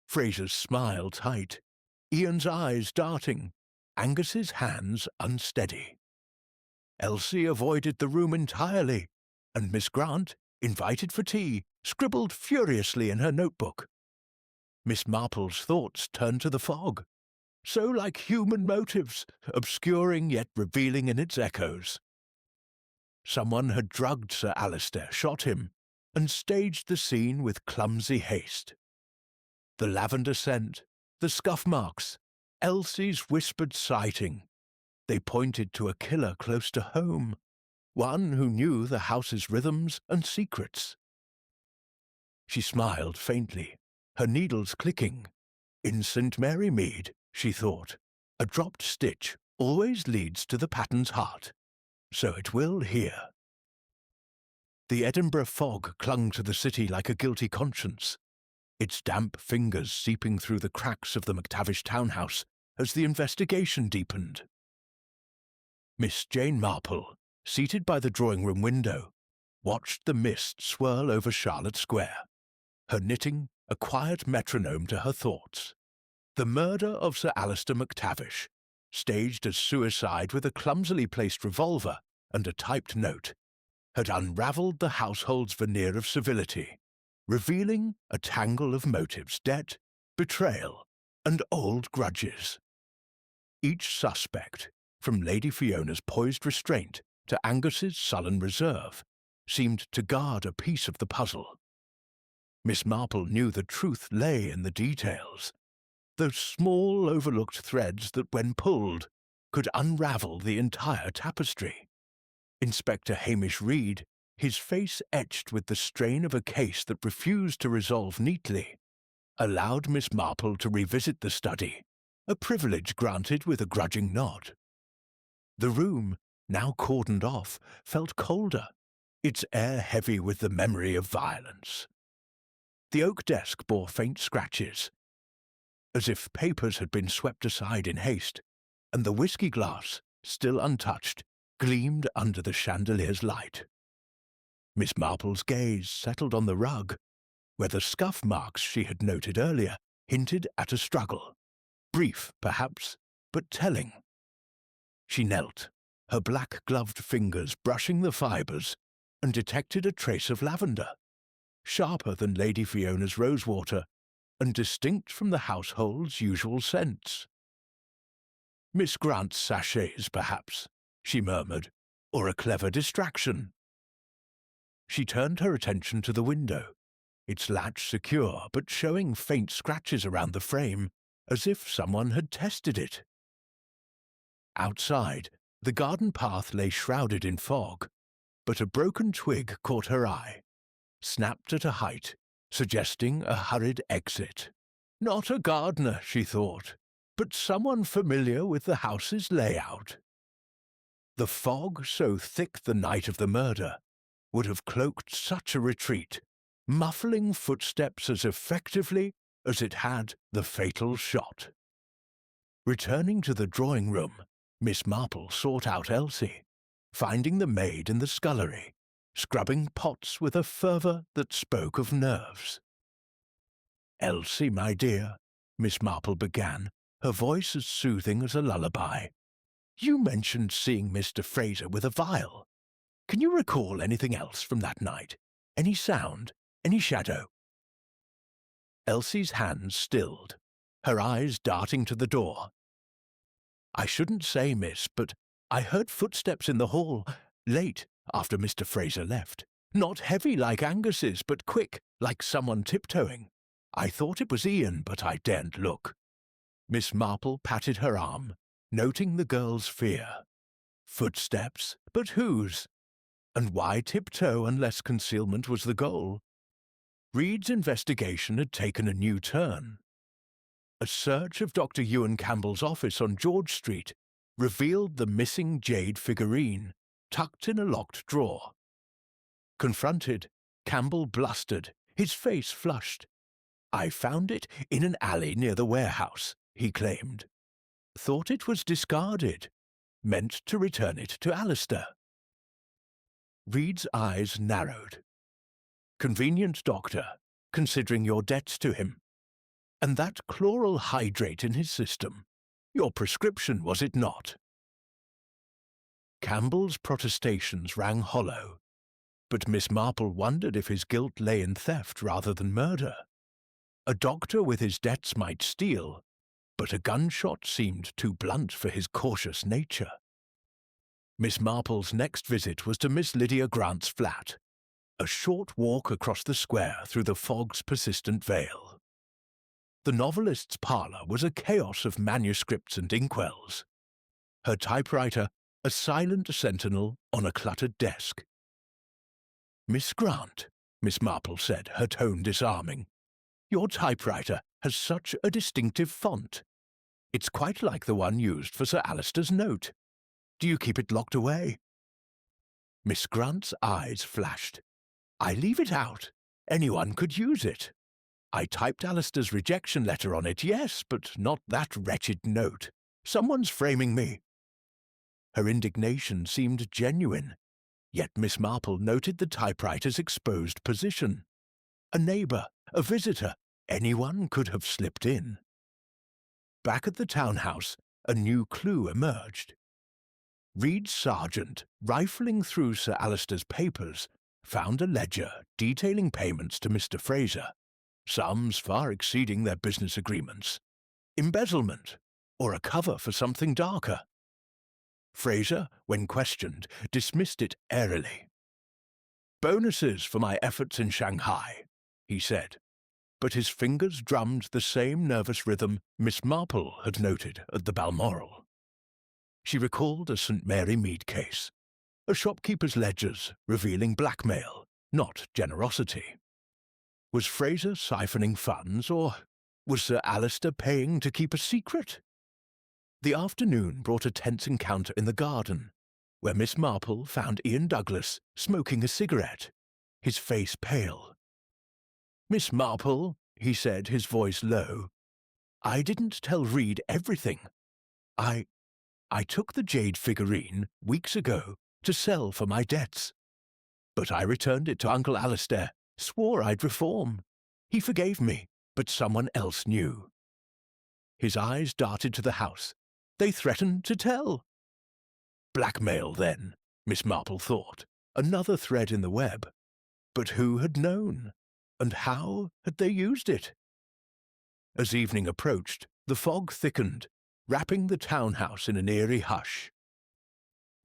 Fraser's smile tight, Ian's eyes darting, Angus's hands unsteady. Elsie avoided the room entirely, and Miss Grant, invited for tea, scribbled furiously in her notebook. Miss Marple's thoughts turned to the fog, so like human motives, obscuring yet revealing in its echoes. Someone had drugged Sir Alistair, shot him, and staged the scene with clumsy haste. The lavender scent, the scuff marks, Elsie's whispered sighting, they pointed to a killer close to home, one who knew the house's rhythms and secrets. She smiled faintly, her needles clicking. In St. Mary Mead, she thought, a dropped stitch always leads to the pattern's heart. So it will here. The Edinburgh fog clung to the city like a guilty conscience, its damp fingers seeping through the cracks of the McTavish townhouse as the investigation deepened. Miss Jane Marple, seated by the drawing-room window, watched the mist swirl over Charlotte Square, her knitting a quiet metronome to her thoughts. The murder of Sir Alistair MacTavish, staged as suicide with a clumsily placed revolver and a typed note, had unravelled the household's veneer of civility, revealing a tangle of motives, debt, betrayal, and old grudges. Each suspect, from Lady Fiona's poised restraint to Angus's sullen reserve, seemed to guard a piece of the puzzle. Miss Marple knew the truth lay in the details, those small overlooked threads that, when pulled, could unravel the entire tapestry. Inspector Hamish Reed, his face etched with the strain of a case that refused to resolve neatly, allowed Miss Marple to revisit the study, a privilege granted with a grudging nod. The room, now cordoned off, felt colder, its air heavy with the memory of violence. The oak desk bore faint scratches, as if papers had been swept aside in haste, and the whisky glass, still untouched, gleamed under the chandelier's light. Miss Marple's gaze settled on the rug, where the scuff marks she had noted earlier hinted at a struggle. Brief, perhaps, but telling. She knelt, her black-gloved fingers brushing the fibres, and detected a trace of lavender, sharper than Lady Fiona's rosewater, and distinct from the household's usual scents. Miss Grant's sachets, perhaps, she murmured, or a clever distraction. She turned her attention to the window, its latch secure but showing faint scratches around the frame, as if someone had tested it. Outside, the garden path lay shrouded in fog, but a broken twig caught her eye, snapped at a height, suggesting a hurried exit. Not a gardener, she thought, but someone familiar with the house's layout. The fog, so thick the night of the murder, would have cloaked such a retreat, muffling footsteps as effectively as it had the fatal shot. Returning to the drawing-room, Miss Marple sought out Elsie, finding the maid in the scullery, scrubbing pots with a fervour that spoke of nerves. "Elsie, my dear," Miss Marple began, her voice as soothing as a lullaby, "you mentioned seeing Mr. Fraser with a vial. Can you recall anything else from that night? Any sound? Any shadow?" Elsie's hands stilled, her eyes darting to the door. "I shouldn't say, miss, but I heard footsteps in the hall, late, after Mr. Fraser left. Not heavy like Angus's, but quick, like someone tiptoeing. I thought it was Ian, but I daren't look." Miss Marple patted her arm, noting the girl's fear. Footsteps? But whose? And why tiptoe unless concealment was the goal? Reed's investigation had taken a new turn. A search of Dr. Ewan Campbell's office on George Street revealed the missing jade figurine, tucked in a locked drawer. Confronted, Campbell blustered, his face flushed. "I found it in an alley near the warehouse," he claimed. "Thought it was discarded. Meant to return it to Alistair." Reed's eyes narrowed. "Convenient, doctor, considering your debts to him. And that chloral hydrate in his system. Your prescription, was it not?" Campbell's protestations rang hollow, but Miss Marple wondered if his guilt lay in theft rather than murder. A doctor with his debts might steal, but a gunshot seemed too blunt for his cautious nature. Miss Marple's next visit was to Miss Lydia Grant's flat, a short walk across the square through the fog's persistent veil. The novelist's parlour was a chaos of manuscripts and inkwells, her typewriter a silent sentinel on a cluttered desk. "Miss Grant," Miss Marple said, her tone disarming, "your typewriter has such a distinctive font. It's quite like the one used for Sir Alistair's note. Do you keep it locked away?" Miss Grant's eyes flashed. "I leave it out. Anyone could use it. I typed Alistair's rejection letter on it, yes, but not that wretched note. Someone's framing me." Her indignation seemed genuine, yet Miss Marple noted the typewriter's exposed position. A neighbour, a visitor, anyone could have slipped in. Back at the townhouse, a new clue emerged. Reed's sergeant, rifling through Sir Alister's papers, found a ledger detailing payments to Mr. Fraser, sums far exceeding their business agreements, embezzlement, or a cover for something darker. Fraser, when questioned, dismissed it airily. "Bonuses for my efforts in Shanghai," he said, but his fingers drummed the same nervous rhythm Miss Marple had noted at the Balmoral. She recalled a St. Mary Mead case, a shopkeeper's ledgers revealing blackmail, not generosity. Was Fraser siphoning funds, or was Sir Alister paying to keep a secret? The afternoon brought a tense encounter in the garden, where Miss Marple found Ian Douglas smoking a cigarette, his face pale. "Miss Marple," he said, his voice low, "I didn't tell Reed everything. I took the jade figurine weeks ago to sell for my debts. But I returned it to Uncle Alistair, swore I'd reform. He forgave me, but someone else knew." His eyes darted to the house. They threatened to tell. Blackmail, then, Miss Marple thought, another thread in the web. But who had known? And how had they used it? As evening approached, the fog thickened, wrapping the townhouse in an eerie hush.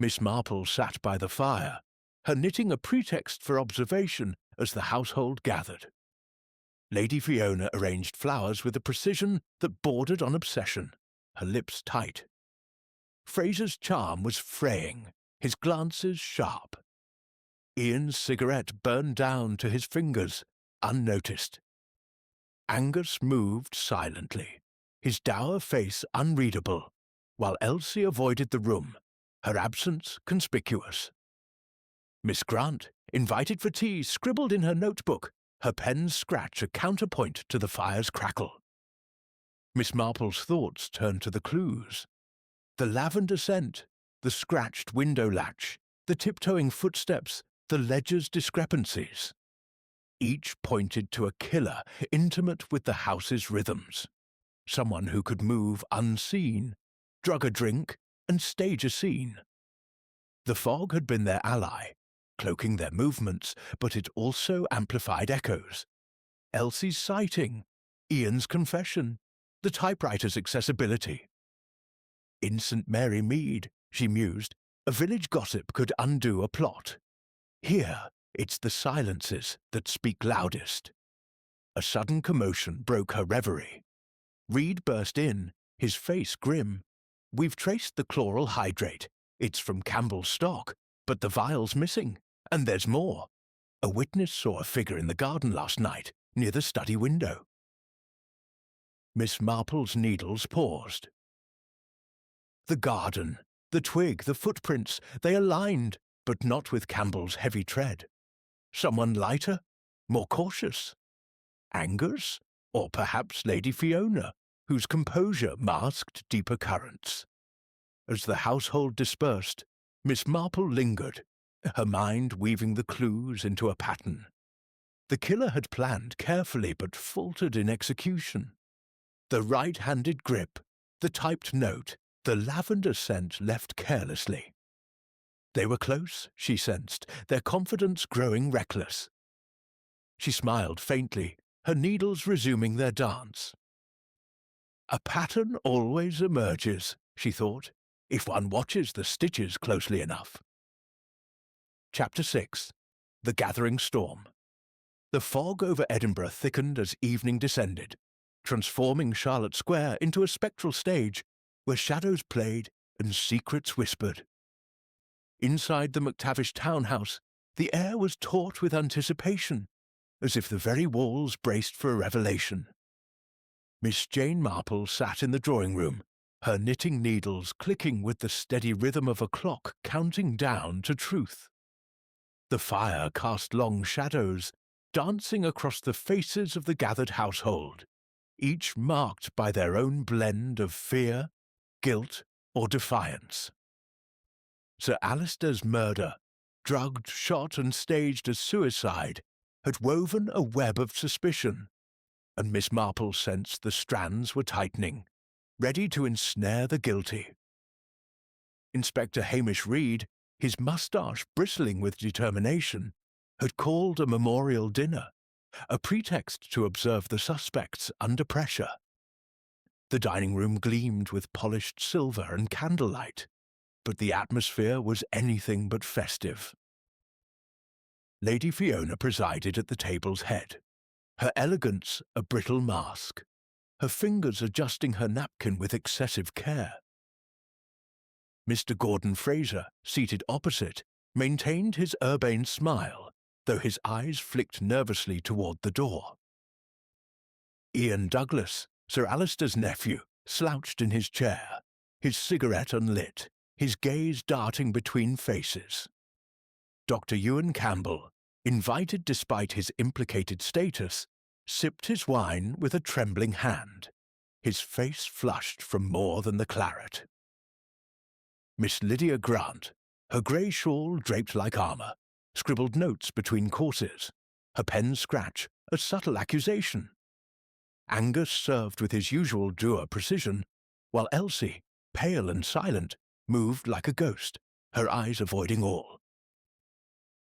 Miss Marple sat by the fire, her knitting a pretext for observation as the household gathered. Lady Fiona arranged flowers with a precision that bordered on obsession, her lips tight. Fraser's charm was fraying, his glances sharp. Ian's cigarette burned down to his fingers, unnoticed. Angus moved silently, his dour face unreadable, while Elsie avoided the room, her absence conspicuous. Miss Grant, invited for tea, scribbled in her notebook, her pen's scratch a counterpoint to the fire's crackle. Miss Marple's thoughts turned to the clues. The lavender scent, the scratched window latch, the tiptoeing footsteps, the ledger's discrepancies. Each pointed to a killer intimate with the house's rhythms, someone who could move unseen, drug a drink, and stage a scene. The fog had been their ally, cloaking their movements, but it also amplified echoes. Elsie's sighting, Ian's confession, the typewriter's accessibility. In St. Mary Mead, she mused, a village gossip could undo a plot. Here, it's the silences that speak loudest. A sudden commotion broke her reverie. Reed burst in, his face grim. "We've traced the chloral hydrate. It's from Campbell's stock, but the vial's missing, and there's more. A witness saw a figure in the garden last night, near the study window." Miss Marple's needles paused. The garden, the twig, the footprints, they aligned, but not with Campbell's heavy tread. Someone lighter, more cautious. Angus, or perhaps Lady Fiona, whose composure masked deeper currents. As the household dispersed, Miss Marple lingered, her mind weaving the clues into a pattern. The killer had planned carefully but faltered in execution. The right-handed grip, the typed note, the lavender scent left carelessly. They were close, she sensed, their confidence growing reckless. She smiled faintly, her needles resuming their dance. A pattern always emerges, she thought, if one watches the stitches closely enough. Chapter 6. The Gathering Storm. The fog over Edinburgh thickened as evening descended, transforming Charlotte Square into a spectral stage where shadows played and secrets whispered. Inside the McTavish townhouse, the air was taut with anticipation, as if the very walls braced for a revelation. Miss Jane Marple sat in the drawing-room, her knitting needles clicking with the steady rhythm of a clock counting down to truth. The fire cast long shadows, dancing across the faces of the gathered household, each marked by their own blend of fear, guilt, or defiance. Sir Alister's murder, drugged, shot, and staged as suicide, had woven a web of suspicion, and Miss Marple sensed the strands were tightening, ready to ensnare the guilty. Inspector Hamish Reed, his moustache bristling with determination, had called a memorial dinner, a pretext to observe the suspects under pressure. The dining room gleamed with polished silver and candlelight, but the atmosphere was anything but festive. Lady Fiona presided at the table's head, her elegance a brittle mask, her fingers adjusting her napkin with excessive care. Mr. Gordon Fraser, seated opposite, maintained his urbane smile, though his eyes flicked nervously toward the door. Ian Douglas, Sir Alister's nephew, slouched in his chair, his cigarette unlit, his gaze darting between faces. Dr. Ewan Campbell, invited despite his implicated status, sipped his wine with a trembling hand, his face flushed from more than the claret. Miss Lydia Grant, her grey shawl draped like armour, scribbled notes between courses, her pen scratch a subtle accusation. Angus served with his usual dour precision, while Elsie, pale and silent, moved like a ghost, her eyes avoiding all.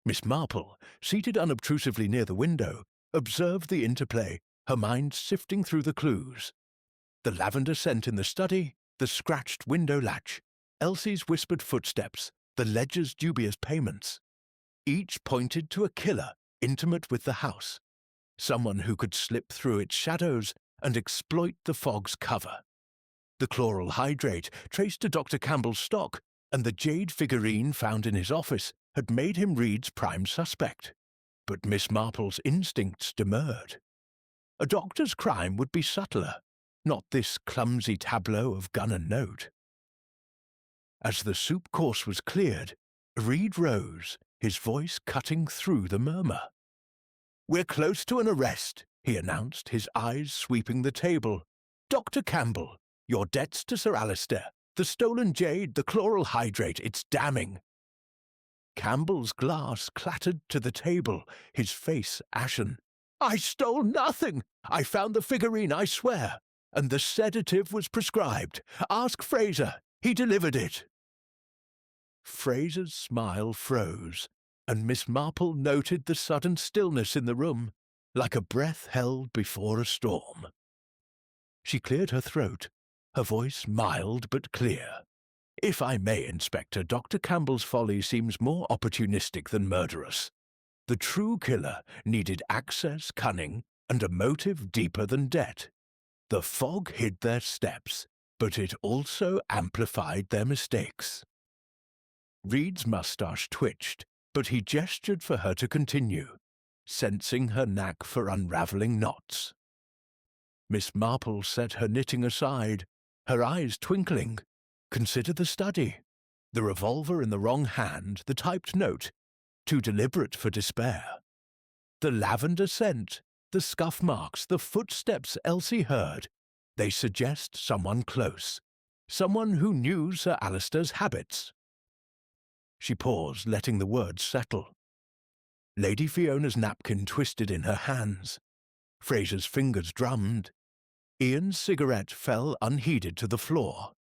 Miss Marple, seated unobtrusively near the window, observed the interplay, her mind sifting through the clues. The lavender scent in the study, the scratched window latch, Elsie's whispered footsteps, the ledger's dubious payments. Each pointed to a killer intimate with the house, someone who could slip through its shadows and exploit the fog's cover. The chloral hydrate traced to Dr. Campbell's stock, and the jade figurine found in his office had made him Reed's prime suspect. But Miss Marple's instincts demurred. A doctor's crime would be subtler, not this clumsy tableau of gun and note. As the soup course was cleared, Reed rose, his voice cutting through the murmur. "We're close to an arrest," he announced, his eyes sweeping the table. "Dr. Campbell, your debts to Sir Alister, the stolen jade, the chloral hydrate, it's damning." Campbell's glass clattered to the table, his face ashen. "I stole nothing! I found the figurine, I swear, and the sedative was prescribed. Ask Fraser, he delivered it." Fraser's smile froze, and Miss Marple noted the sudden stillness in the room, like a breath held before a storm. She cleared her throat, her voice mild but clear. "If I may, Inspector, Dr. Campbell's folly seems more opportunistic than murderous. The true killer needed access, cunning, and a motive deeper than debt. The fog hid their steps, but it also amplified their mistakes." Reed's moustache twitched, but he gestured for her to continue, sensing her knack for unravelling knots. Miss Marple set her knitting aside, her eyes twinkling. Consider the study. The revolver in the wrong hand, the typed note, too deliberate for despair. The lavender scent, the scuff marks, the footsteps Elsie heard, they suggest someone close, someone who knew Sir Alister's habits. She paused, letting the words settle. Lady Fiona's napkin twisted in her hands. Fraser's fingers drummed. Ian's cigarette fell unheeded to the floor.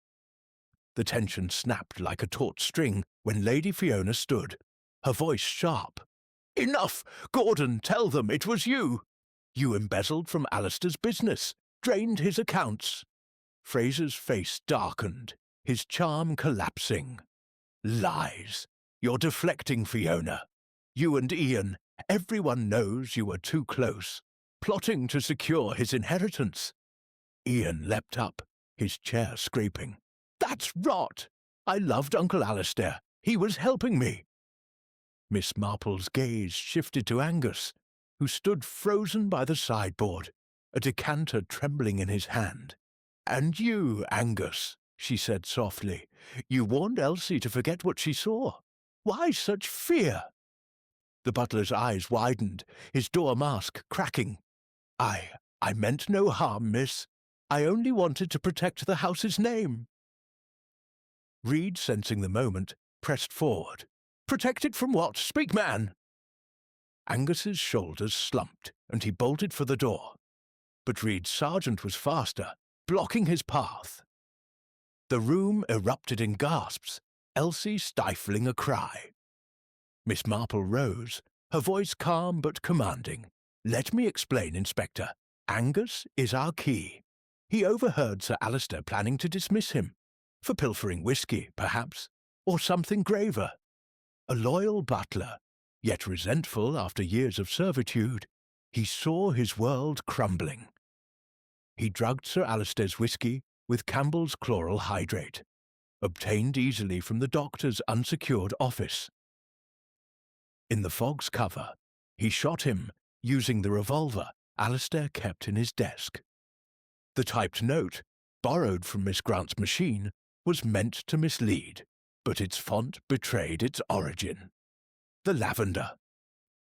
The tension snapped like a taut string when Lady Fiona stood, her voice sharp. "Enough! Gordon, tell them it was you! You embezzled from Alister's business, drained his accounts." Fraser's face darkened, his charm collapsing. "Lies! You're deflecting, Fiona. You and Ian, everyone knows you were too close, plotting to secure his inheritance." Ian leapt up, his chair scraping. "That's rot! I loved Uncle Alister. He was helping me." Miss Marple's gaze shifted to Angus, who stood frozen by the sideboard, a decanter trembling in his hand. "And you, Angus," she said softly, "you warned Elsie to forget what she saw. Why such fear?" The butler's eyes widened, his door mask cracking. I meant no harm, miss. I only wanted to protect the house's name." Reed, sensing the moment, pressed forward. "Protected from what? Speak, man!" Angus's shoulders slumped, and he bolted for the door. But Reed's sergeant was faster, blocking his path. The room erupted in gasps, Elsie stifling a cry. Miss Marple rose, her voice calm but commanding. "Let me explain, Inspector. Angus is our key. He overheard Sir Alister planning to dismiss him. For pilfering whisky, perhaps, or something graver. A loyal butler, yet resentful after years of servitude, he saw his world crumbling. He drugged Sir Alister's whisky with Campbell's chloral hydrate, obtained easily from the doctor's unsecured office. In the fog's cover, he shot him using the revolver Alister kept in his desk. The typed note, borrowed from Miss Grant's machine, was meant to mislead, but its font betrayed its origin. The lavender.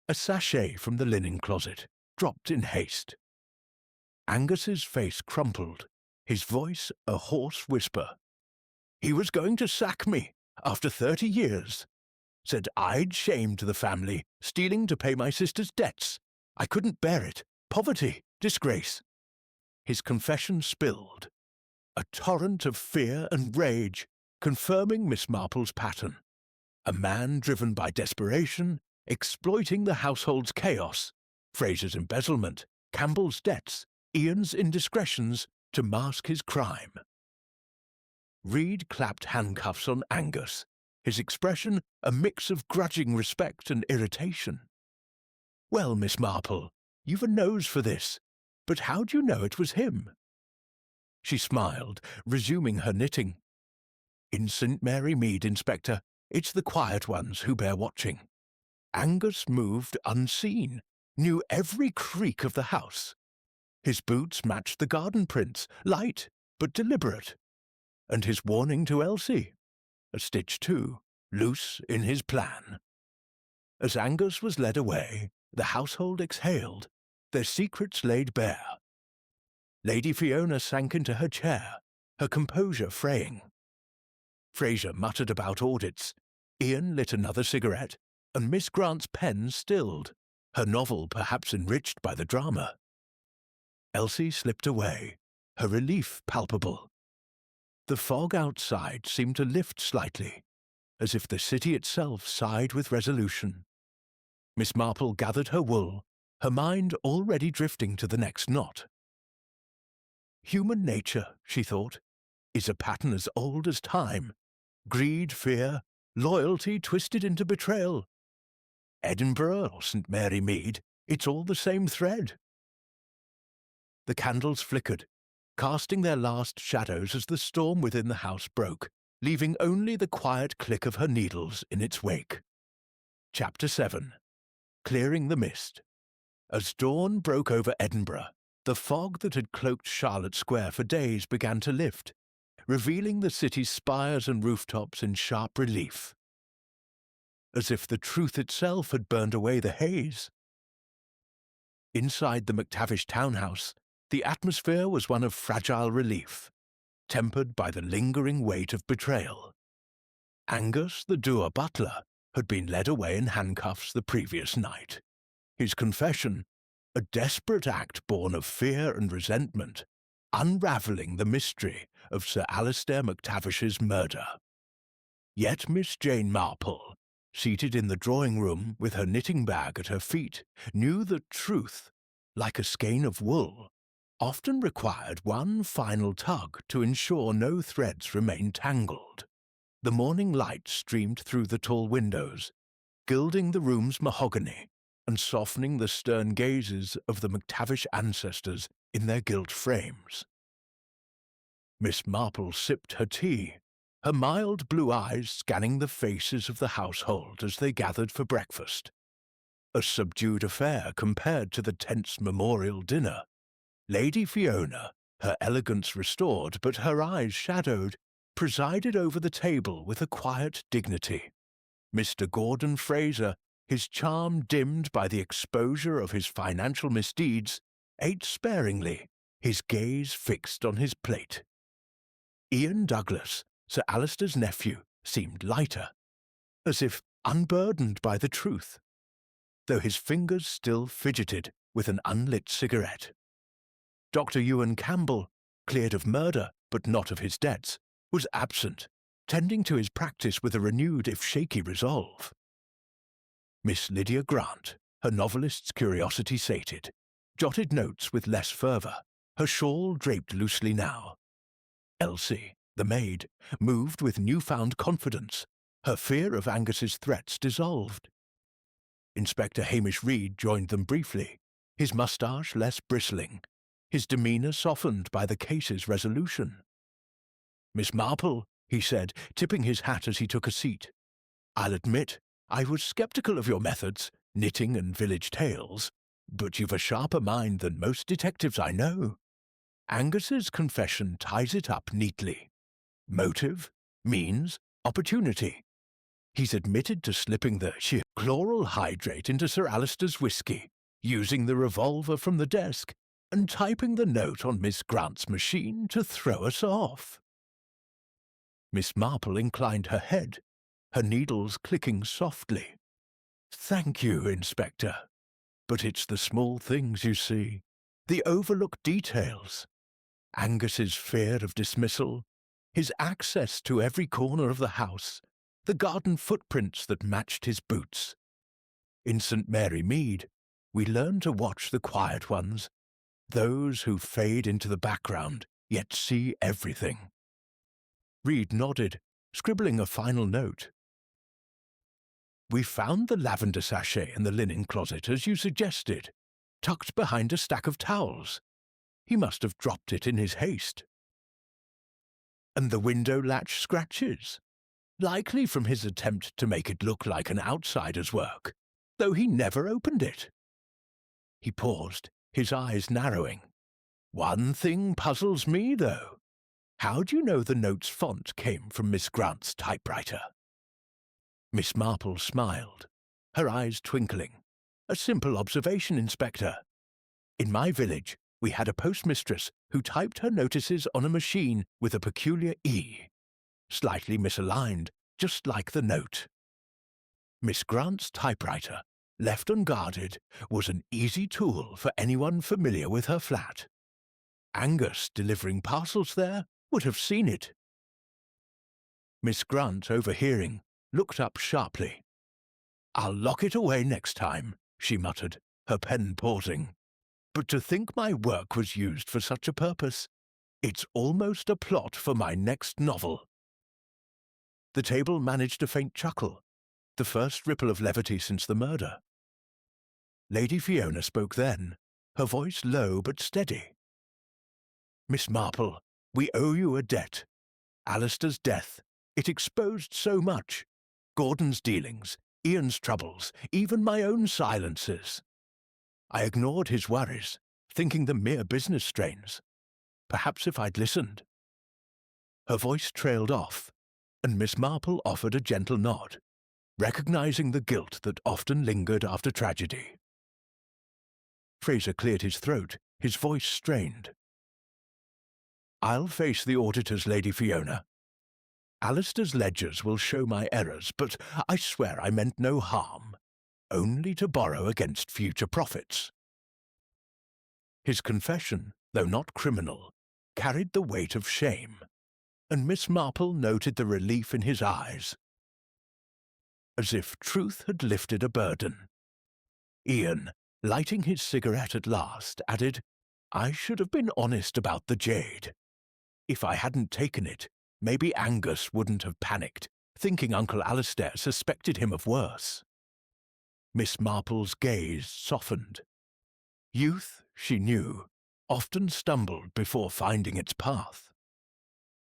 A sachet from the linen closet, dropped in haste. Angus's face crumpled, his voice a hoarse whisper. "He was going to sack me, after 30 years. Said I'd shamed the family, stealing to pay my sister's debts. I couldn't bear it. Poverty, disgrace." His confession spilled. A torrent of fear and rage, confirming Miss Marple's pattern. A man driven by desperation, exploiting the household's chaos, Fraser's embezzlement, Campbell's debts, Ian's indiscretions to mask his crime. Reed clapped handcuffs on Angus, his expression a mix of grudging respect and irritation. "Well, Miss Marple, you've a nose for this, but how do you know it was him?" She smiled, resuming her knitting. "In St. Mary Mead, Inspector, it's the quiet ones who bear watching. Angus moved unseen, knew every creak of the house. His boots matched the garden prints, light but deliberate. And his warning to Elsie, a stitch too, loose in his plan. As Angus was led away, the household exhaled, their secrets laid bare. Lady Fiona sank into her chair, her composure fraying. Fraser muttered about audits. Ian lit another cigarette, and Miss Grant's pen stilled, her novel perhaps enriched by the drama. Elsie slipped away, her relief palpable. The fog outside seemed to lift slightly, as if the city itself sighed with resolution. Miss Marple gathered her wool, her mind already drifting to the next knot. Human nature, she thought, is a pattern as old as time. Greed, fear, loyalty twisted into betrayal. Edinburgh or St. Mary Mead, it's all the same thread. The candles flickered, casting their last shadows as the storm within the house broke, leaving only the quiet click of her needles in its wake. Chapter 7. Clearing the Mist. As dawn broke over Edinburgh, the fog that had cloaked Charlotte Square for days began to lift, revealing the city's spires and rooftops in sharp relief. As if the truth itself had burned away the haze. Inside the McTavish townhouse, the atmosphere was one of fragile relief, tempered by the lingering weight of betrayal. Angus, the dour butler, had been led away in handcuffs the previous night. His confession, a desperate act born of fear and resentment, unravelling the mystery of Sir Alister McTavish's murder. Yet Miss Jane Marple, seated in the drawing-room with her knitting bag at her feet, knew that truth, like a skein of wool, often required one final tug to ensure no threads remained tangled. The morning light streamed through the tall windows, gilding the room's mahogany and softening the stern gazes of the McTavish ancestors in their gilt frames. Miss Marple sipped her tea, her mild blue eyes scanning the faces of the household as they gathered for breakfast. A subdued affair compared to the tense memorial dinner. Lady Fiona, her elegance restored but her eyes shadowed, presided over the table with a quiet dignity. Mr. Gordon Fraser, his charm dimmed by the exposure of his financial misdeeds, ate sparingly, his gaze fixed on his plate. Ian Douglas, Sir Alister's nephew, seemed lighter, as if unburdened by the truth, though his fingers still fidgeted with an unlit cigarette. Dr. Ewan Campbell, cleared of murder but not of his debts, was absent, tending to his practice with a renewed if shaky resolve. Miss Lydia Grant, her novelist's curiosity sated, jotted notes with less fervour, her shawl draped loosely now. Elsie, the maid, moved with newfound confidence, her fear of Angus's threats dissolved. Inspector Hamish Reed joined them briefly, his moustache less bristling, his demeanour softened by the case's resolution. "Miss Marple," he said, tipping his hat as he took a seat, "I'll admit I was sceptical of your methods, knitting and village tales, but you've a sharper mind than most detectives I know. Angus's confession ties it up neatly. Motive, means, opportunity. He's admitted to slipping the chloral hydrate into Sir Alister's whisky, using the revolver from the desk, and typing the note on Miss Grant's machine to throw us off." Miss Marple inclined her head, her needles clicking softly. "Thank you, Inspector. But it's the small things, you see, the overlooked details. Angus's fear of dismissal, his access to every corner of the house, the garden footprints that matched his boots. In St. Mary Mead, we learn to watch the quiet ones, those who fade into the background yet see everything." Reed nodded, scribbling a final note. "We found the lavender sachet in the linen closet, as you suggested, tucked behind a stack of towels. He must have dropped it in his haste. And the window latch scratches, likely from his attempt to make it look like an outsider's work, though he never opened it." He paused, his eyes narrowing. "One thing puzzles me, though. How do you know the note's font came from Miss Grant's typewriter?" Miss Marple smiled, her eyes twinkling. "A simple observation, Inspector. In my village, we had a postmistress who typed her notices on a machine with a peculiar E, slightly misaligned, just like the note. Miss Grant's typewriter, left unguarded, was an easy tool for anyone familiar with her flat. Angus, delivering parcels there, would have seen it." Miss Grant, overhearing, looked up sharply. "I'll lock it away next time," she muttered, her pen pausing. "But to think my work was used for such a purpose, it's almost a plot for my next novel." The table managed a faint chuckle, the first ripple of levity since the murder. Lady Fiona spoke then, her voice low but steady. "Miss Marple, we owe you a debt. Alister's death, it exposed so much. Gordon's dealings, Ian's troubles, even my own silences. I ignored his worries, thinking them mere business strains. Perhaps if I'd listened." Her voice trailed off, and Miss Marple offered a gentle nod, recognizing the guilt that often lingered after tragedy. Fraser cleared his throat, his voice strained. "I'll face the auditors, Lady Fiona. Alister's ledgers will show my errors, but I swear I meant no harm, only to borrow against future profits." His confession, though not criminal, carried the weight of shame, and Miss Marple noted the relief in his eyes, as if truth had lifted a burden. Ian, lighting his cigarette at last, added, "I should have been honest about the jade. If I hadn't taken it, maybe Angus wouldn't have panicked, thinking Uncle Alistair suspected him of worse." Miss Marple's gaze softened. Youth, she knew, often stumbled before finding its path.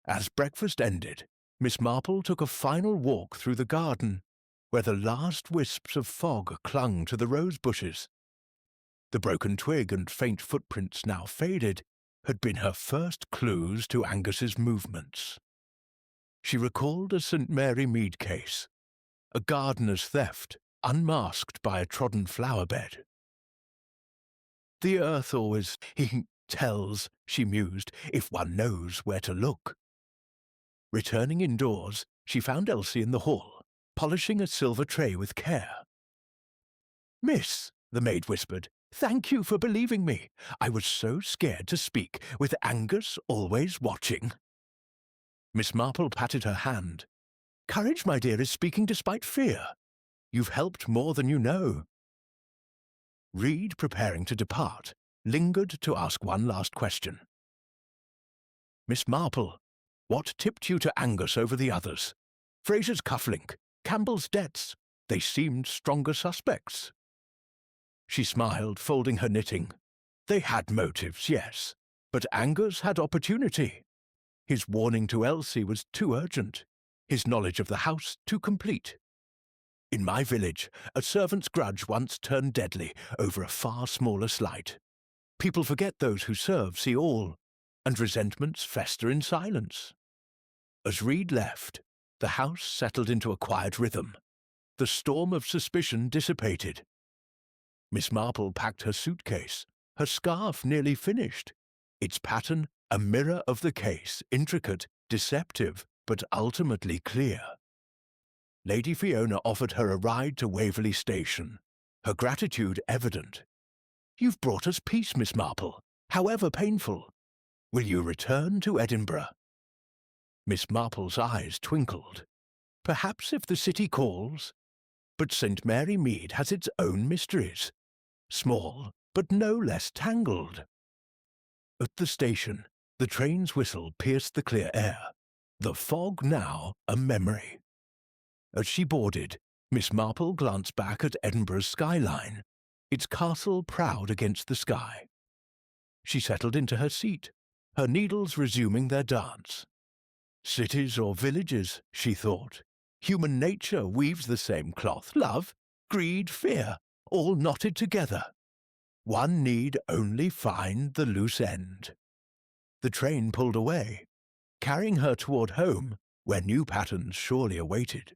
As breakfast ended, Miss Marple took a final walk through the garden, where the last wisps of fog clung to the rose bushes. The broken twig and faint footprints now faded had been her first clues to Angus's movements. She recalled a St. Mary Mead case, a gardener's theft unmasked by a trodden flower bed. "The earth always tells," she mused, "if one knows where to look." Returning indoors, she found Elsie in the hall, polishing a silver tray with care. "Miss," the maid whispered, "thank you for believing me. I was so scared to speak, with Angus always watching." Miss Marple patted her hand. "Courage, my dear, is speaking despite fear. You've helped more than you know." Reed, preparing to depart, lingered to ask one last question. "Miss Marple, what tipped you to Angus over the others? Fraser's cufflink, Campbell's debts, they seemed stronger suspects." She smiled, folding her knitting. "They had motives, yes, but Angus had opportunity. His warning to Elsie was too urgent, his knowledge of the house too complete. In my village, a servant's grudge once turned deadly over a far smaller slight. People forget those who serve see all, and resentments fester in silence." As Reed left, the house settled into a quiet rhythm. The storm of suspicion dissipated. Miss Marple packed her suitcase, her scarf nearly finished, its pattern a mirror of the case, intricate, deceptive, but ultimately clear. Lady Fiona offered her a ride to Waverley Station, her gratitude evident. "You've brought us peace, Miss Marple, however painful. Will you return to Edinburgh?" Miss Marple's eyes twinkled. "Perhaps if the city calls. But St. Mary Mead has its own mysteries, small but no less tangled." At the station, the train's whistle pierced the clear air, the fog now a memory. As she boarded, Miss Marple glanced back at Edinburgh's skyline, its castle proud against the sky. She settled into her seat, her needles resuming their dance. Cities or villages, she thought, human nature weaves the same cloth, love, greed, fear, all knotted together. One need only find the loose end. The train pulled away, carrying her toward home, where new patterns surely awaited.